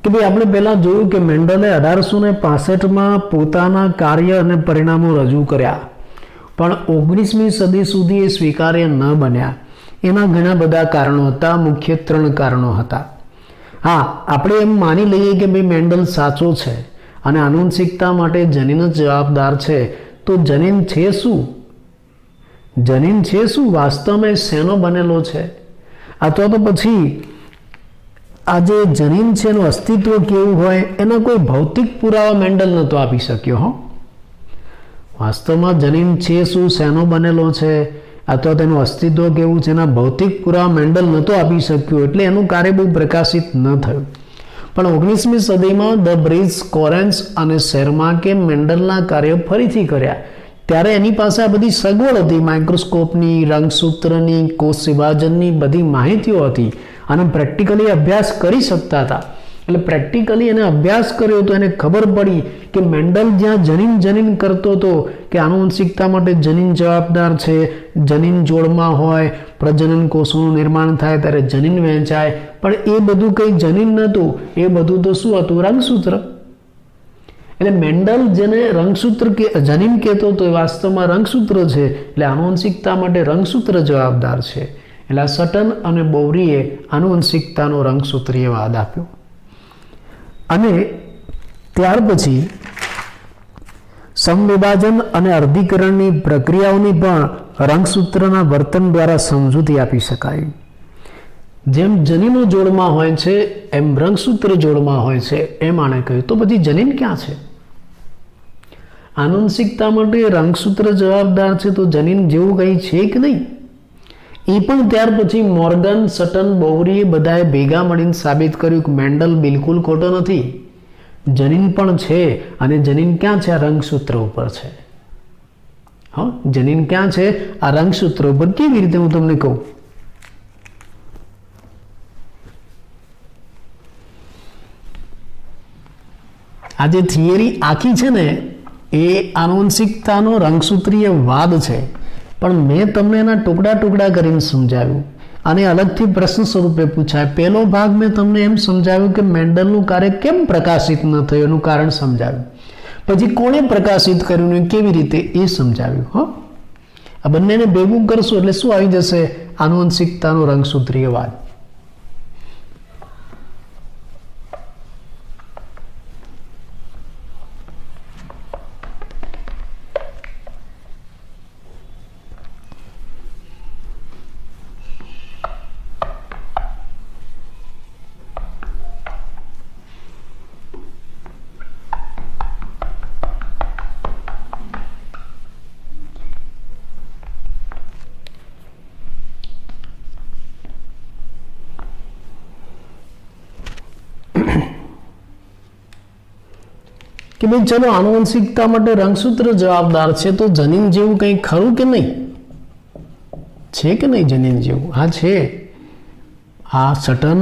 કે ભાઈ આપણે પહેલા જોયું કે મેન્ડલે 1865માં પોતાના કાર્ય અને પરિણામો રજૂ કર્યા, પણ 19મી સદી સુધી એ સ્વીકાર્ય ન બન્યા. એના ઘણા બધા કારણો હતા, મુખ્ય 3 કારણો હતા. હા, આપણે એમ માની લઈએ કે ભાઈ મેન્ડલ સાચો છે અને આનુવંશિકતા માટે જનીન જ જવાબદાર છે, તો જનીન છે શું? જનીન છે શું? વાસ્તવમાં શેનો બનેલો છે? અથવા તો પછી આ જે જનીન છે એનું અસ્તિત્વ કેવું હોય એના કોઈ ભૌતિક પુરાવા મેન્ડલ નહોતો આપી શક્યો. વાસ્તવમાં જનીન છે શું, શેનો બનેલો છે, અથવા તેનું અસ્તિત્વ કેવું છે, એના ભૌતિક પુરાવા મેન્ડલ નહોતો આપી શક્યો. એટલે એનું કાર્ય બહુ પ્રકાશિત ન થયું. પણ 19મી સદીમાં ધ બ્રિજ, કોરેન્સ અને શેરમાર્કે મેન્ડલના કાર્ય ફરીથી કર્યા. ત્યારે એની પાસે આ બધી સગવડ હતી, માઇક્રોસ્કોપની, રંગસૂત્રની, કોષ વિભાજનની બધી માહિતીઓ હતી અને પ્રેક્ટિકલી અભ્યાસ કરી શકતા હતા. એટલે પ્રેક્ટિકલી એને અભ્યાસ કર્યો તો એને ખબર પડી કે મેન્ડલ જ્યાં જનીન કરતો હતો કે આનુવંશિકતા માટે જનીન જવાબદાર છે, જનીન જોડમાં હોય, પ્રજનન કોષોનું નિર્માણ થાય ત્યારે જનીન વહેંચાય, પણ એ બધું કંઈ જનીન નહોતું. એ બધું તો શું હતું? રંગસૂત્ર. એટલે મેન્ડલ જેને રંગસૂત્ર કે જનીન કહેતો હતો એ વાસ્તવમાં રંગસૂત્ર છે. એટલે આનુવંશિકતા માટે રંગસૂત્ર જવાબદાર છે. એટલે સટન અને બોહરીએ આનુવંશિકતાનો રંગસૂત્રીયવાદ આપ્યો. અને ત્યાર પછી સમવિભાજન અને અર્ધીકરણની પ્રક્રિયાઓની પણ રંગસૂત્રના વર્તન દ્વારા સમજૂતી આપી શકાય. જેમ જનીનો જોડમાં હોય છે એમ રંગસૂત્ર જોડમાં હોય છે એમ આણે કહ્યું. તો પછી જનીન ક્યાં છે? આનુવંશિકતા માટે રંગસૂત્ર જવાબદાર છે, તો જનીન જેવું કંઈ છે કે નહીં? એ પણ ત્યાર પછી મોર્ગન, સટન, બોહરીએ બધાએ ભેગા મળીને સાબિત કર્યું કે મેન્ડલ બિલકુલ ખોટો નથી, જનીન પણ છે. અને જનીન ક્યાં છે? આ રંગસૂત્ર ઉપર છે. હા, જનીન ક્યાં છે? આ રંગસૂત્ર ઉપર. કેવી રીતે? હું તમને કહું. આ જે થિયરી આખી છે ને એ આનુવંશિકતાનો રંગસૂત્રીય વાદ છે, પણ મેં તમને એના ટુકડા ટુકડા કરીને સમજાવ્યું. અને અલગથી પ્રશ્ન સ્વરૂપે પૂછાય. પહેલો ભાગ મેં તમને એમ સમજાવ્યું કે મેન્ડલનું કાર્ય કેમ પ્રકાશિત ન થયું એનું કારણ સમજાવ્યું. પછી કોણે પ્રકાશિત કર્યું ને કેવી રીતે એ સમજાવ્યું. હા, આ બંનેને ભેગું કરશું એટલે શું આવી જશે? આનુવંશિકતાનો રંગસૂત્રીય વાદ. કે ભાઈ ચલો આનુવંશિકતા માટે રંગસૂત્ર જવાબદાર છે, તો જનીન જેવું કંઈ ખરું કે નહીં? છે કે નહીં જનીન જેવું? હા છે. આ સટન,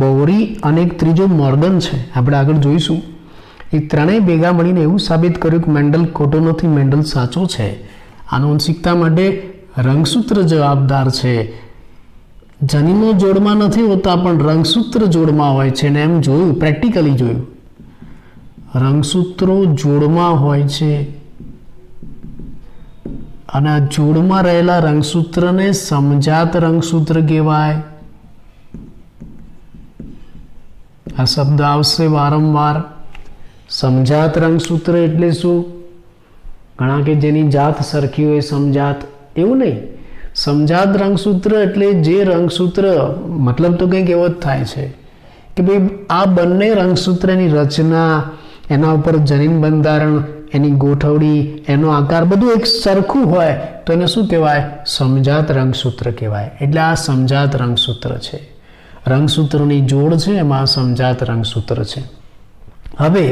બોહરી અને એક ત્રીજો મોર્ગન છે, આપણે આગળ જોઈશું. એ ત્રણેય ભેગા મળીને એવું સાબિત કર્યું કે મેન્ડલ ખોટો નથી, મેન્ડલ સાચો છે. આનુવંશિકતા માટે રંગસૂત્ર જવાબદાર છે. જનીનો જોડમાં નથી હોતા પણ રંગસૂત્ર જોડમાં હોય છે. ને એમ જોયું, પ્રેક્ટિકલી જોયું, રંગસૂત્રો જોડમાં હોય છે. અને આ જોડમાં રહેલા રંગસૂત્રને સમજાત રંગસૂત્ર કહેવાય. આ શબ્દ આવશે વારંવાર. સમજાત રંગસૂત્ર એટલે શું? ઘણા કે જેની જાત સરખી હોય સમજાત, એવું નહીં. સમજાત રંગસૂત્ર એટલે જે રંગસૂત્ર, મતલબ તો કંઈક એવો જ થાય છે કે ભાઈ આ બંને રંગસૂત્રની રચના, એના ઉપર જનીન બંધારણ, એની ગોઠવણી, એનો આકાર બધું એક સરખું હોય તો એને શું કહેવાય? સમજાત રંગસૂત્ર કહેવાય. એટલે આ સમજાત રંગસૂત્ર છે. રંગસૂત્રોની જોડ છે, એમાં સમજાત રંગસૂત્ર છે. હવે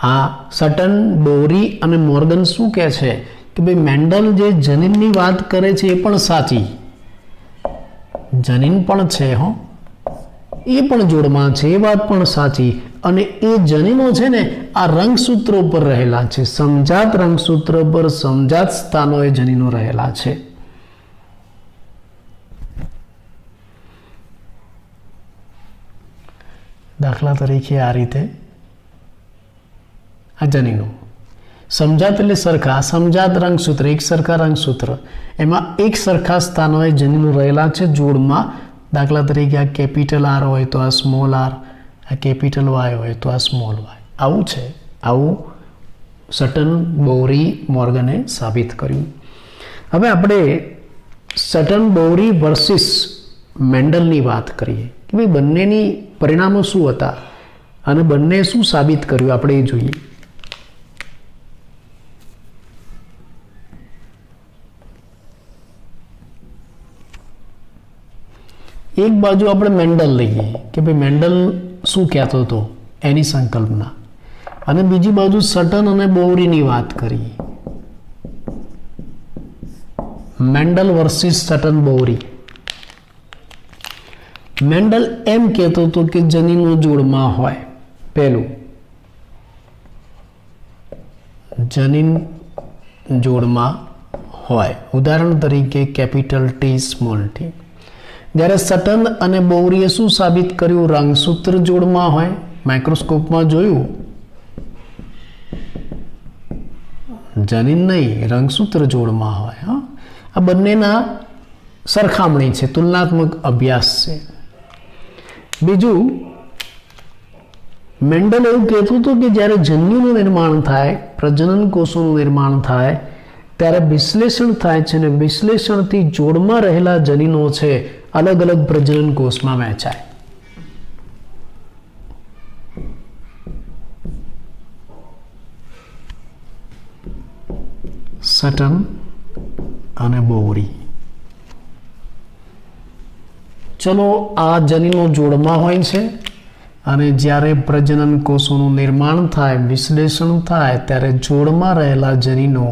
આ સટન, બોરી અને મોર્ગન શું કહે છે કે ભાઈ મેન્ડલ જે જનીનની વાત કરે છે એ પણ સાચી, જનીન પણ છે, હો, એ પણ જોડમાં છે, એ વાત પણ સાચી. અને એ જનીનો છે ને આ રંગસૂત્રો પર રહેલા છે. સમજાત રંગસૂત્ર પર સમજાત સ્થાનોએ જનીનો રહેલા છે. દાખલા તરીકે આ રીતે આ જનીનો સમજાત એટલે સરખા, સમજાત રંગસૂત્ર, એક સરખા રંગસૂત્ર, એમાં એક સરખા સ્થાનોએ જનીનો રહેલા છે જોડમાં. દાખલા તરીકે આ કેપિટલ આર હોય તો આ સ્મોલ આર, આ કેપિટલ વાય હોય તો આ સ્મોલ વાય. આવું છે. આવું સટન, બોરી, મોર્ગને સાબિત કર્યું. હવે આપણે સટન, બોરી વર્સિસ મેન્ડલની વાત કરીએ કે ભાઈ બંનેની પરિણામો શું હતા અને બંને શું સાબિત કર્યું, આપણે એ જોઈએ. એક બાજુ આપણે મેન્ડલ લઈએ કે ભાઈ મેન્ડલ શું કહેતો હતો એની સંકલ્પના, અને બીજી બાજુ સટન અને બોરીની વાત કરીએ. મેન્ડલ વર્સિસ સટન, બોરી. મેન્ડલ એમ કહેતો હતો કે જનીનો જોડમાં હોય. પહેલું, જનીન જોડમાં હોય. ઉદાહરણ તરીકે કેપિટલ ટી, સ્મોલ ટી. જ્યારે સટન અને બોરીએ શું સાબિત કર્યું? રંગસૂત્ર જોડમાં હોય. માઇક્રોસ્કોપમાં જોયું, જનીન નહીં, રંગસૂત્ર જોડમાં હોય. હા, આ બંનેના સરખામણી છે, તુલનાત્મક અભ્યાસ છે. બીજું, મેન્ડલ એવું કહેતું હતું કે જ્યારે જન્યુનું નિર્માણ થાય, પ્રજનન કોષોનું નિર્માણ થાય, ત્યારે વિશ્લેષણ થાય છે અને વિશ્લેષણથી જોડમાં રહેલા જનીનો છે અલગ અલગ પ્રજનન કોષમાં વહેંચાય. સટન અને બોરી. ચલો, આ જનીનો જોડમાં હોય છે અને જ્યારે પ્રજનન કોષોનું નિર્માણ થાય, વિશ્લેષણ થાય, ત્યારે જોડમાં રહેલા જનીનો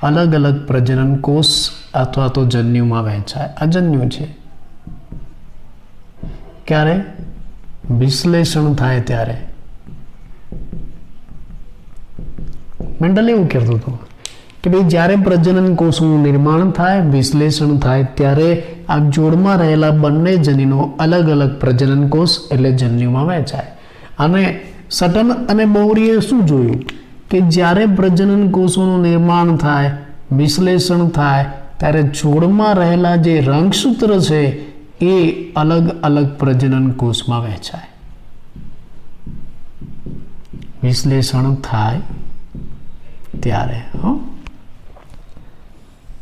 અલગ અલગ પ્રજનન કોષ અથવા તો જન્યુમાં વહેંચાય. આ જન્યુ છે. ક્યારે? વિશ્લેષણ થાય ત્યારે. મેન્ડલ એવું કહેતું હતું કે ભાઈ જ્યારે પ્રજનન કોષોનું નિર્માણ થાય, વિશ્લેષણ થાય, ત્યારે આ જોડમાં રહેલા બંને જનીનો અલગ અલગ પ્રજનન કોષ એટલે જન્યુમાં વહેંચાય. અને સટન અને બોરીએ શું જોયું કે જ્યારે પ્રજનન કોષોનું નિર્માણ થાય, વિશ્લેષણ થાય, ત્યારે જોડમાં રહેલા જે રંગસૂત્ર છે એ અલગ અલગ પ્રજનન કોષમાં વહેંચાય. વિશ્લેષણ થાય ત્યારે.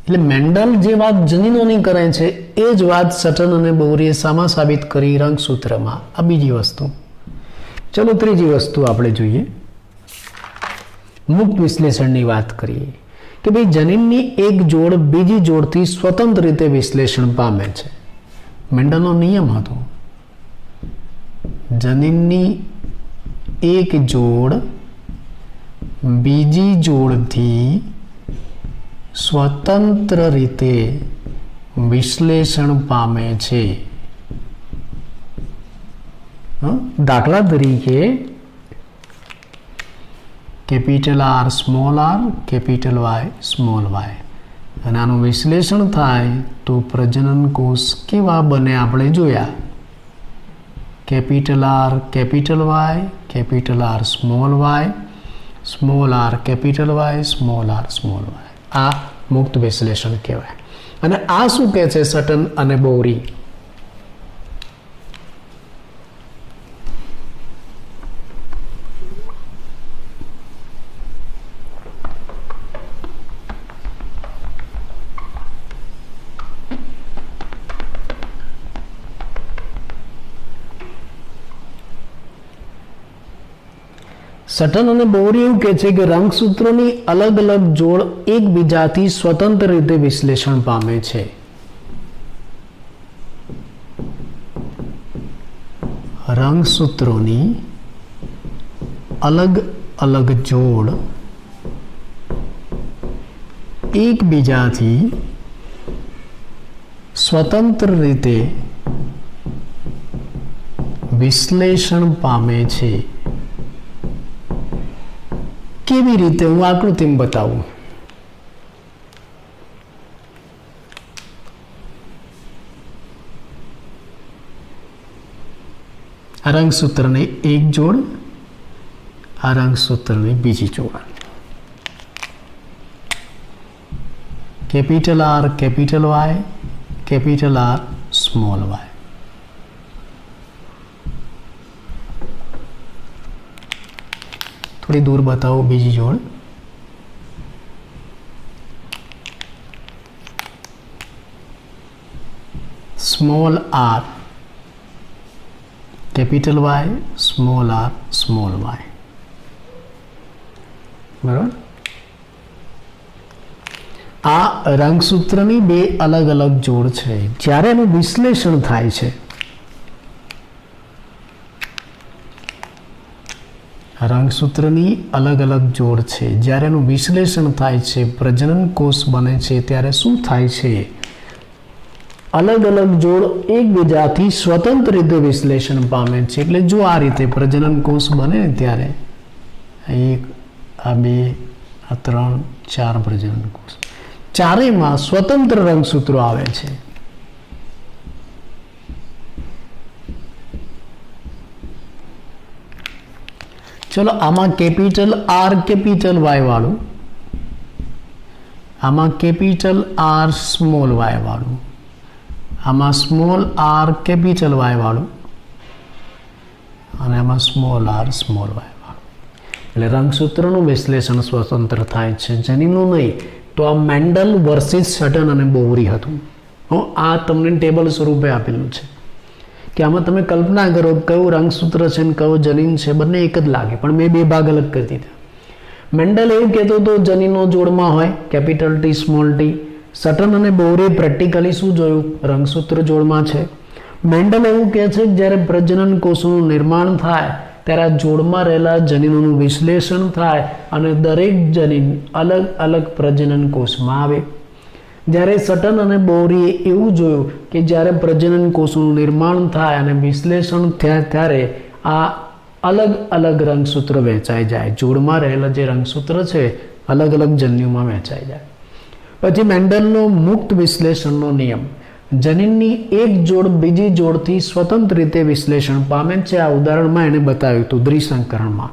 એટલે મેન્ડલ જે વાત જનીનોની કરે છે એ જ વાત સટન અને બોરીએ સામા સાબિત કરી રંગસૂત્રમાં. આ બીજી વસ્તુ. ચલો, ત્રીજી વસ્તુ આપણે જોઈએ. મુક્ત વિશ્લેષણની વાત કરીએ કે ભાઈ જનીનની એક જોડ બીજી જોડથી સ્વતંત્ર રીતે વિશ્લેષણ પામે છે. મેન્ડલનો નિયમ હતો, જનીનની એક જોડ બીજી જોડથી સ્વતંત્ર રીતે વિશ્લેષણ પામે છે. દાખલા તરીકે capital R, small R, capital Y, small y. અને આનું વિશ્લેષણ થાય તો પ્રજનન કોષ કેવા બને આપણે જોયા. Capital R, capital Y, capital R, small y, small R, capital Y, small r, small y. આ મુક્ત વિશ્લેષણ કહેવાય. અને આ શું કહે છે સટન અને બોરી? સટન અને બોરી એવું કહે છે કે રંગસૂત્રોની અલગ અલગ જોડ એકબીજાથી સ્વતંત્ર રીતે વિશ્લેષણ પામે છે. રંગસૂત્રોની અલગ અલગ જોડ એકબીજાથી સ્વતંત્ર રીતે વિશ્લેષણ પામે છે. કેવી રીતે? હું આકૃતિમાં બતાવું. આ રંગસૂત્રની એક જોડ, આ રંગસૂત્રની બીજી જોડ. Capital R capital Y, capital R small y. થોડી દૂર બતાવો બીજી જોડ. Small R capital Y, small r small y. બરાબર. આ રંગસૂત્રની બે અલગ અલગ જોડ છે. જ્યારે એનું વિશ્લેષણ થાય છે, રંગસૂત્રની અલગ અલગ જોડ છે, જ્યારે એનું વિશ્લેષણ થાય છે, પ્રજનન કોષ બને છે, ત્યારે શું થાય છે? અલગ અલગ જોડ એકબીજાથી સ્વતંત્ર રીતે વિશ્લેષણ પામે છે. એટલે જો આ રીતે પ્રજનન કોષ બને ને ત્યારે એક, આ બે, આ ત્રણ, ચાર પ્રજનન કોષ, ચારેયમાં સ્વતંત્ર રંગસૂત્રો આવે છે. ચલો આમાં કેપિટલ આર કેપિટલ વાય વાળું, આમાં કેપિટલ આર સ્મોલ વાય વાળું, આમાં સ્મોલ આર કેપિટલ વાય વાળું, અને આમાં સ્મોલ આર સ્મોલ વાય વાળું. એટલે રંગસૂત્રનું વિશ્લેષણ સ્વતંત્ર થાય છે, જનીનનું નહીં. તો આ મેન્ડલ વર્સિસ સટન અને બોરી હતું. આ તમને ટેબલ સ્વરૂપે આપેલું છે કે આમાં તમે કલ્પના કરો કયું રંગસૂત્ર છે ને કયો જનીન છે, બંને એક જ લાગે, પણ મેં બે ભાગ અલગ કરી દીધા. મેન્ડલ એવું કહેતો હતો જનીનો જોડમાં હોય, કેપિટલ ટી સ્મોલ ટી. સટન અને બોરે પ્રેક્ટિકલી શું જોયું? રંગસૂત્ર જોડમાં છે. મેન્ડલ એવું કહે છે કે જ્યારે પ્રજનન કોષોનું નિર્માણ થાય ત્યારે આ જોડમાં રહેલા જનીનોનું વિશ્લેષણ થાય અને દરેક જનીન અલગ અલગ પ્રજનન કોષમાં આવે. જ્યારે સટન અને બોરીએ એવું જોયું કે જ્યારે પ્રજનન કોષોનું નિર્માણ થાય અને વિશ્લેષણ થાય ત્યારે આ અલગ અલગ રંગસૂત્ર વહેંચાઈ જાય. જોડમાં રહેલા જે રંગસૂત્ર છે અલગ અલગ જન્યુમાં વહેંચાઈ જાય. પછી મેન્ડલનો મુક્ત વિશ્લેષણનો નિયમ, જનીનની એક જોડ બીજી જોડથી સ્વતંત્ર રીતે વિશ્લેષણ પામે છે. આ ઉદાહરણમાં એને બતાવ્યું હતું દ્વિસંકરણમાં.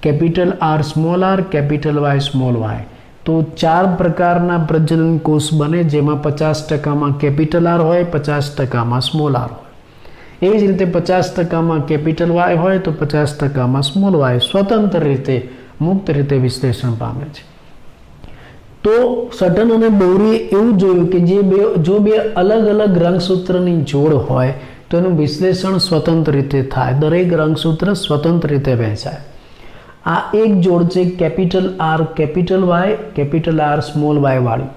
Capital R small R, capital Y small Y. તો 4 પ્રકારના પ્રજનન કોષ બને, જેમાં 50%માં કેપિટલ આર હોય, 50%માં સ્મોલ આર હોય. એવી જ રીતે 50%માં કેપિટલ વાય હોય તો 50%માં સ્મોલ વાય સ્વતંત્ર રીતે મુક્ત રીતે વિશ્લેષણ પામે છે. તો સટન અને બોરીએ એવું જોયું કે જો બે અલગ અલગ રંગસૂત્રની જોડ હોય તો એનું વિશ્લેષણ સ્વતંત્ર રીતે થાય, દરેક રંગસૂત્ર સ્વતંત્ર રીતે વહેંચાય. આ એક જોડ છે capital R capital Y, capital R small y વાળી.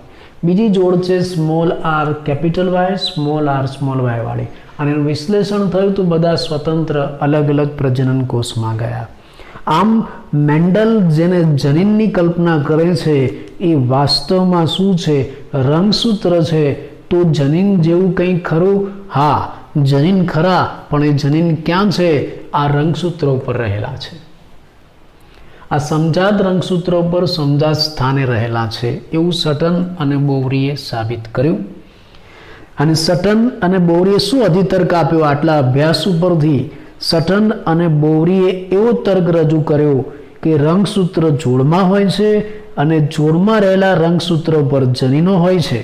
બીજી જોડ છે small R capital Y, small r small y વાળી. અને એનું વિશ્લેષણ થયું તો બધા સ્વતંત્ર અલગ અલગ પ્રજનન કોષમાં ગયા. આમ મેન્ડલ જેને જનીનની કલ્પના કરે છે એ વાસ્તવમાં શું છે? રંગસૂત્ર છે. તો જનીન જેવું કંઈ ખરું? હા, જનીન ખરા, પણ એ જનીન ક્યાં છે? આ રંગસૂત્રો ઉપર રહેલા છે. આ સમજાત રંગસૂત્રો પર સમજાત સ્થાને રહેલા છે એવું સટન અને બોરીએ સાબિત કર્યું. અને સટન અને બોરીએ શું અધિતર્ક આપ્યો? આટલા અભ્યાસ ઉપરથી સટન અને બોરીએ એવો તર્ક રજૂ કર્યો કે રંગસૂત્ર જોડમાં હોય છે અને જોડમાં રહેલા રંગસૂત્રો પર જનીનો હોય છે,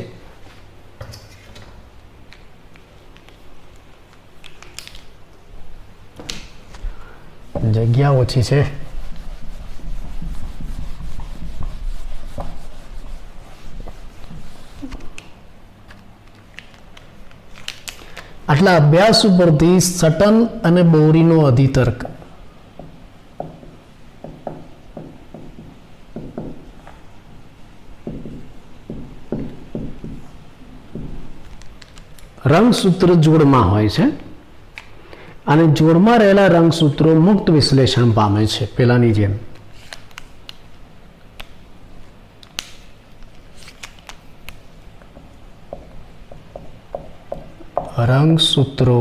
જગ્યા ઓછી છે, આટલા અભ્યાસ ઉપરથી સટન અને બોરીનો અધિતર્ક રંગસૂત્ર જોડમાં હોય છે અને જોડમાં રહેલા રંગસૂત્રો મુક્ત વિશ્લેષણ પામે છે. પેલાની જેમ રંગસૂત્રો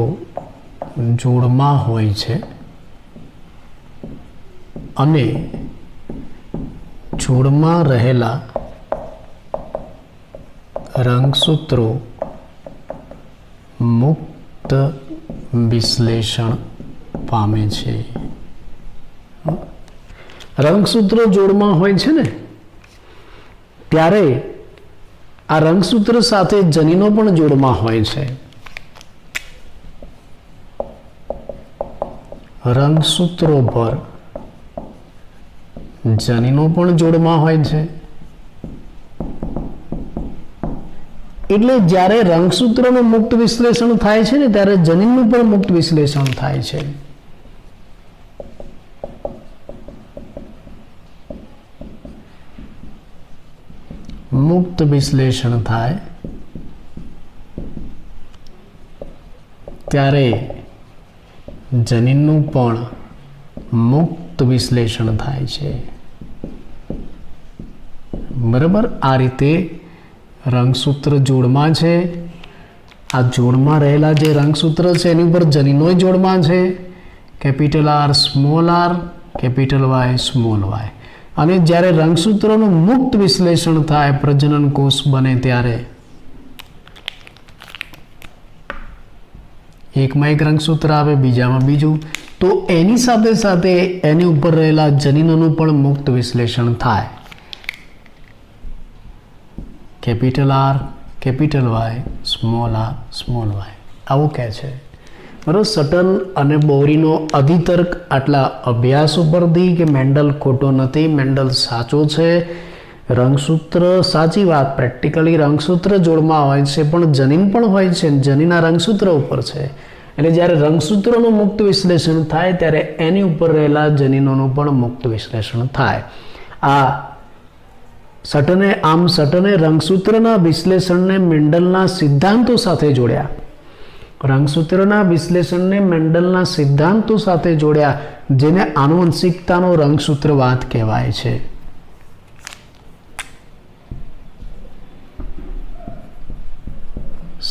જોડમાં હોય છે અને જોડમાં રહેલા રંગસૂત્રો મુક્ત વિશ્લેષણ પામે છે. રંગસૂત્રો જોડમાં હોય છે ને ત્યારે આ રંગસૂત્ર સાથે જનીનો પણ જોડમાં હોય છે. રંગસૂત્રો પર જનીનો પણ જોડમાં હોય છે. એટલે જ્યારે રંગસૂત્રનું મુક્ત વિશ્લેષણ થાય છે ને ત્યારે જનીનનું પણ મુક્ત વિશ્લેષણ થાય છે. મુક્ત વિશ્લેષણ થાય ત્યારે જનીનનું પણ મુક્ત વિશ્લેષણ થાય છે. બરાબર, આ રીતે રંગસૂત્ર જોડમાં છે. આ જોડમાં રહેલા જે રંગસૂત્ર છે એની ઉપર જનીનોય જોડમાં છે. Capital R, small R, capital Y, small y. અને જ્યારે રંગસૂત્રનું મુક્ત વિશ્લેષણ થાય, પ્રજનન કોષ બને ત્યારે એકમાં એક રંગસૂત્ર આવે, બીજામાં બીજું. તો એની સાથે સાથે એની ઉપર રહેલા જનીનોનું પણ મુક્ત વિશ્લેષણ થાય. Capital R, capital Y, small r, small y, આવું કહે છે. બરાબર. સટન અને બોરીનો અધિતર્ક આટલા અભ્યાસ ઉપરથી કે મેન્ડલ ખોટો નથી, મેન્ડલ સાચો છે. રંગસૂત્ર સાચી વાત, પ્રેક્ટિકલી રંગસૂત્ર જોડમાં હોય છે પણ જનીન પણ હોય છે. જનીન આ રંગસૂત્ર ઉપર છે. એટલે જ્યારે રંગસૂત્રનું મુક્ત વિશ્લેષણ થાય ત્યારે એની ઉપર રહેલા જનીનોનું પણ મુક્ત વિશ્લેષણ થાય. આ સટને રંગસૂત્રના વિશ્લેષણને મેન્ડલના સિદ્ધાંતો સાથે જોડ્યા. રંગસૂત્રના વિશ્લેષણને મેન્ડલના સિદ્ધાંતો સાથે જોડ્યા, જેને આનુવંશિકતાનો રંગસૂત્રવાદ કહેવાય છે.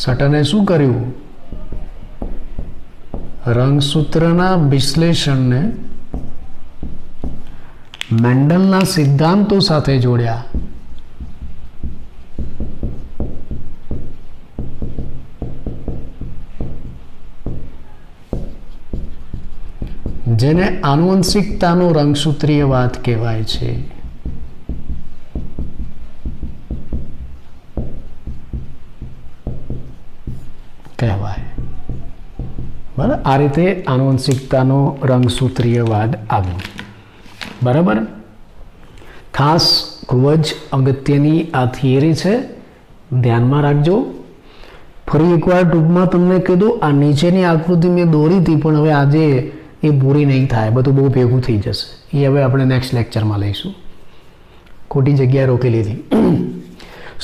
સટને શું કર્યું? રંગસૂત્રના વિશ્લેષણને મેન્ડલના સિદ્ધાંતો સાથે જોડ્યા. જેને આનુવંશિકતાનો રંગસૂત્રીયવાદ કહેવાય છે. બરાબર, આ રીતે આનુવંશિકતાનો રંગસૂત્રીયવાદ આવ્યો. બરાબર, ખાસ ખૂબ જ અગત્યની આ થિયરી છે, ધ્યાનમાં રાખજો. ફરી એકવાર ટૂંકમાં તમને કીધું, આ નીચેની આકૃતિ મેં દોરી હતી પણ હવે આજે એ પૂરી નહીં થાય, બધું બહુ ભેગું થઈ જશે. એ હવે આપણે નેક્સ્ટ લેક્ચરમાં લઈશું. ખોટી જગ્યાએ રોકી લીધી.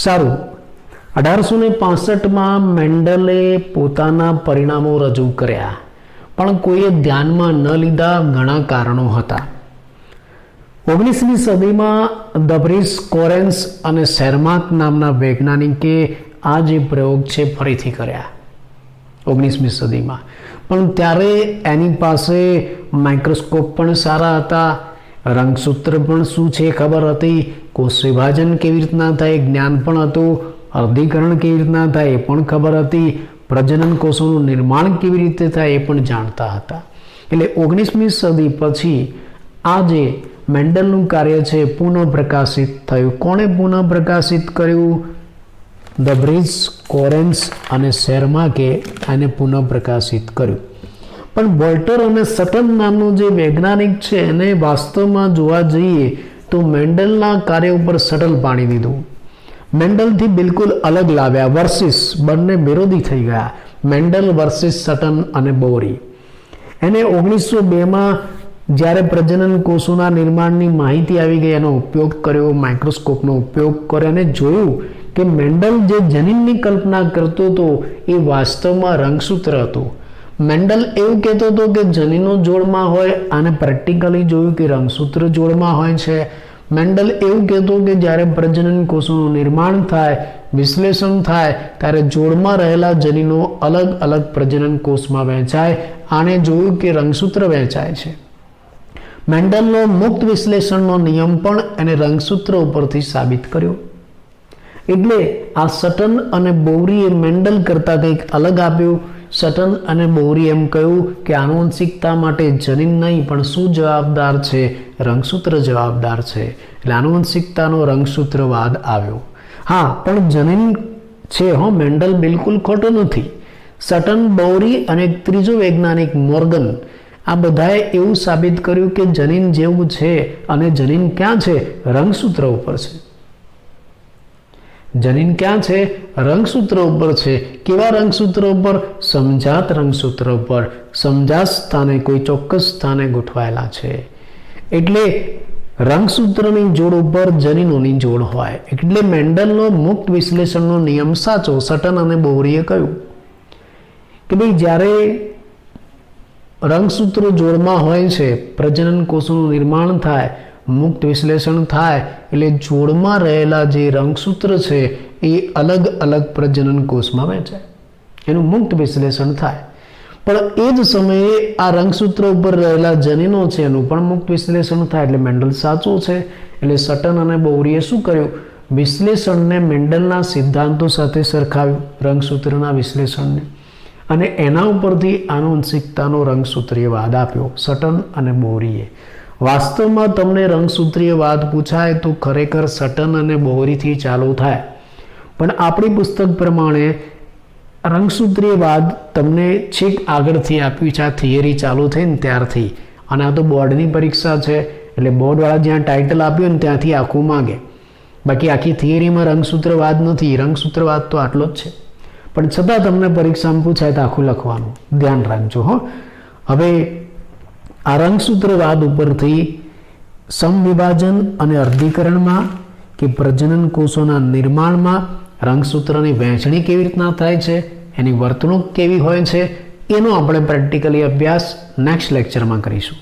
સારું, 1865માં મેન્ડલે પોતાના પરિણામો રજૂ કર્યા પણ કોઈએ ધ્યાનમાં ન લીધા. ઘણા કારણો હતા. 19મી સદીમાં દબ્રીસ, કોરેન્સ અને સેરમાક નામના વૈજ્ઞાનિકે આ જે પ્રયોગ છે ફરીથી કર્યા 19મી સદીમાં. પણ ત્યારે એની પાસે માઇક્રોસ્કોપ પણ સારા હતા, રંગસૂત્ર પણ શું છે ખબર હતી, કોષ વિભાજન કેવી રીતના થાય જ્ઞાન પણ હતું, અર્ધીકરણ કેવી રીતના થાય એ પણ ખબર હતી, પ્રજનન કોષોનું નિર્માણ કેવી રીતે થાય એ પણ જાણતા હતા. એટલે 19મી સદી પછી આ જે મેન્ડલનું કાર્ય છે પુનઃપ્રકાશિત થયું. કોણે પુનઃપ્રકાશિત કર્યું? ધ બ્રિજ, કોરેન્સ અને શેરમાકે આને પુનઃપ્રકાશિત કર્યું. પણ બોલ્ટર અને સટન નામનો જે વૈજ્ઞાનિક છે એને વાસ્તવમાં જોવા જઈએ તો મેન્ડલના કાર્ય ઉપર સટલ પાડી દીધું. મેન્ડલથી બિલકુલ અલગ લાવ્યા. વર્સિસ, બંને વિરોધી થઈ ગયા. મેન્ડલ વર્સિસ સટન અને બોરી. એને 1902માં જ્યારે પ્રજનન કોષોના નિર્માણની માહિતી આવી ગઈ એનો ઉપયોગ કર્યો, માઇક્રોસ્કોપનો ઉપયોગ કર્યો અને જોયું કે મેન્ડલ જે જનીનની કલ્પના કરતો હતો એ વાસ્તવમાં રંગસૂત્ર હતું. મેન્ડલ એવું કહેતો હતો કે જનીનો જોડમાં હોય, આને પ્રેક્ટિકલી જોયું કે રંગસૂત્ર જોડમાં હોય છે. મેન્ડલ એવું કહેતો કે જ્યારે પ્રજનન કોષોનું નિર્માણ થાય, વિશ્લેષણ થાય ત્યારે જોડમાં રહેલા જનીનો અલગ અલગ પ્રજનન કોષમાં વહેંચાય. આને જોયું કે રંગસૂત્ર વહેંચાય છે. મેન્ડલનો મુક્ત વિશ્લેષણનો નિયમ પણ એને રંગસૂત્ર ઉપરથી સાબિત કર્યો. એટલે આ સટન અને બોરીએ મેન્ડલ કરતાં કંઈક અલગ આપ્યું. સટન અને બોરી એમ કહ્યું કે આનુવંશિકતા માટે જનીન નહીં પણ શું જવાબદાર છે? રંગસૂત્ર જવાબદાર છે. એટલે આનુવંશિકતાનો રંગસૂત્રવાદ આવ્યો. હા, પણ જનીન છે મેન્ડલ બિલકુલ ખોટો નથી. સટન, બોરી અને એક ત્રીજો વૈજ્ઞાનિક મોર્ગન, આ બધાએ એવું સાબિત કર્યું કે જનીન જેવું છે. અને જનીન ક્યાં છે? રંગસૂત્ર ઉપર છે. જનીન ક્યાં છે? રંગસૂત્ર ઉપર છે. કેવા રંગસૂત્ર ઉપર? સમજાત રંગસૂત્ર ઉપર. સમજાત સ્થાને, કોઈ ચોક્કસ સ્થાને ગોઠવાયેલા છે. એટલે રંગસૂત્રની જોડ ઉપર જનીનોની જોડ હોય. એટલે મેન્ડલનો મુક્ત વિશ્લેષણનો નિયમ સાચો. સટન અને બોરીએ કહ્યું કે ભાઈ જ્યારે રંગસૂત્રો જોડમાં હોય છે, પ્રજનન કોષોનું નિર્માણ થાય, મુક્ત વિશ્લેષણ થાય એટલે જોડમાં રહેલા જે રંગસૂત્ર છે એ અલગ અલગ પ્રજનન કોષમાં વહેંચાય, એનું મુક્ત વિશ્લેષણ થાય. પણ એ જ સમયે આ રંગસૂત્ર ઉપર રહેલા જનીનો છે એનું પણ મુક્ત વિશ્લેષણ થાય. એટલે મેન્ડલ સાચું છે. એટલે સટન અને બોરીએ શું કર્યું? વિશ્લેષણને મેન્ડલના સિદ્ધાંતો સાથે સરખાવ્યું, રંગસૂત્રના વિશ્લેષણને, અને એના ઉપરથી આનુવંશિકતાનો રંગસૂત્રીયવાદ આપ્યો સટન અને બોરીએ. વાસ્તવમાં તમને રંગસૂત્રીયવાદ પૂછાય તો ખરેખર સટન અને બોરીથી ચાલુ થાય. પણ આપણી પુસ્તક પ્રમાણે રંગસૂત્રીયવાદ તમને છેક આગળથી આપ્યું છે. આ થિયરી ચાલુ થઈ ને ત્યારથી. અને આ તો બોર્ડની પરીક્ષા છે એટલે બોર્ડવાળા જ્યાં ટાઇટલ આપ્યું ને ત્યાંથી આખું માગે. બાકી આખી થિયરીમાં રંગસૂત્રવાદ નથી. રંગસૂત્રવાદ તો આટલો જ છે. પણ છતાં તમને પરીક્ષામાં પૂછાય તો આખું લખવાનું, ધ્યાન રાખજો. હવે આ રંગસૂત્રવાદ ઉપરથી સમવિભાજન અને અર્ધીકરણમાં કે પ્રજનન કોષોના નિર્માણમાં રંગસૂત્રની વહેંચણી કેવી રીતના થાય છે, એની વર્તણૂક કેવી હોય છે, એનો આપણે પ્રેક્ટિકલી અભ્યાસ નેક્સ્ટ લેક્ચરમાં કરીશું.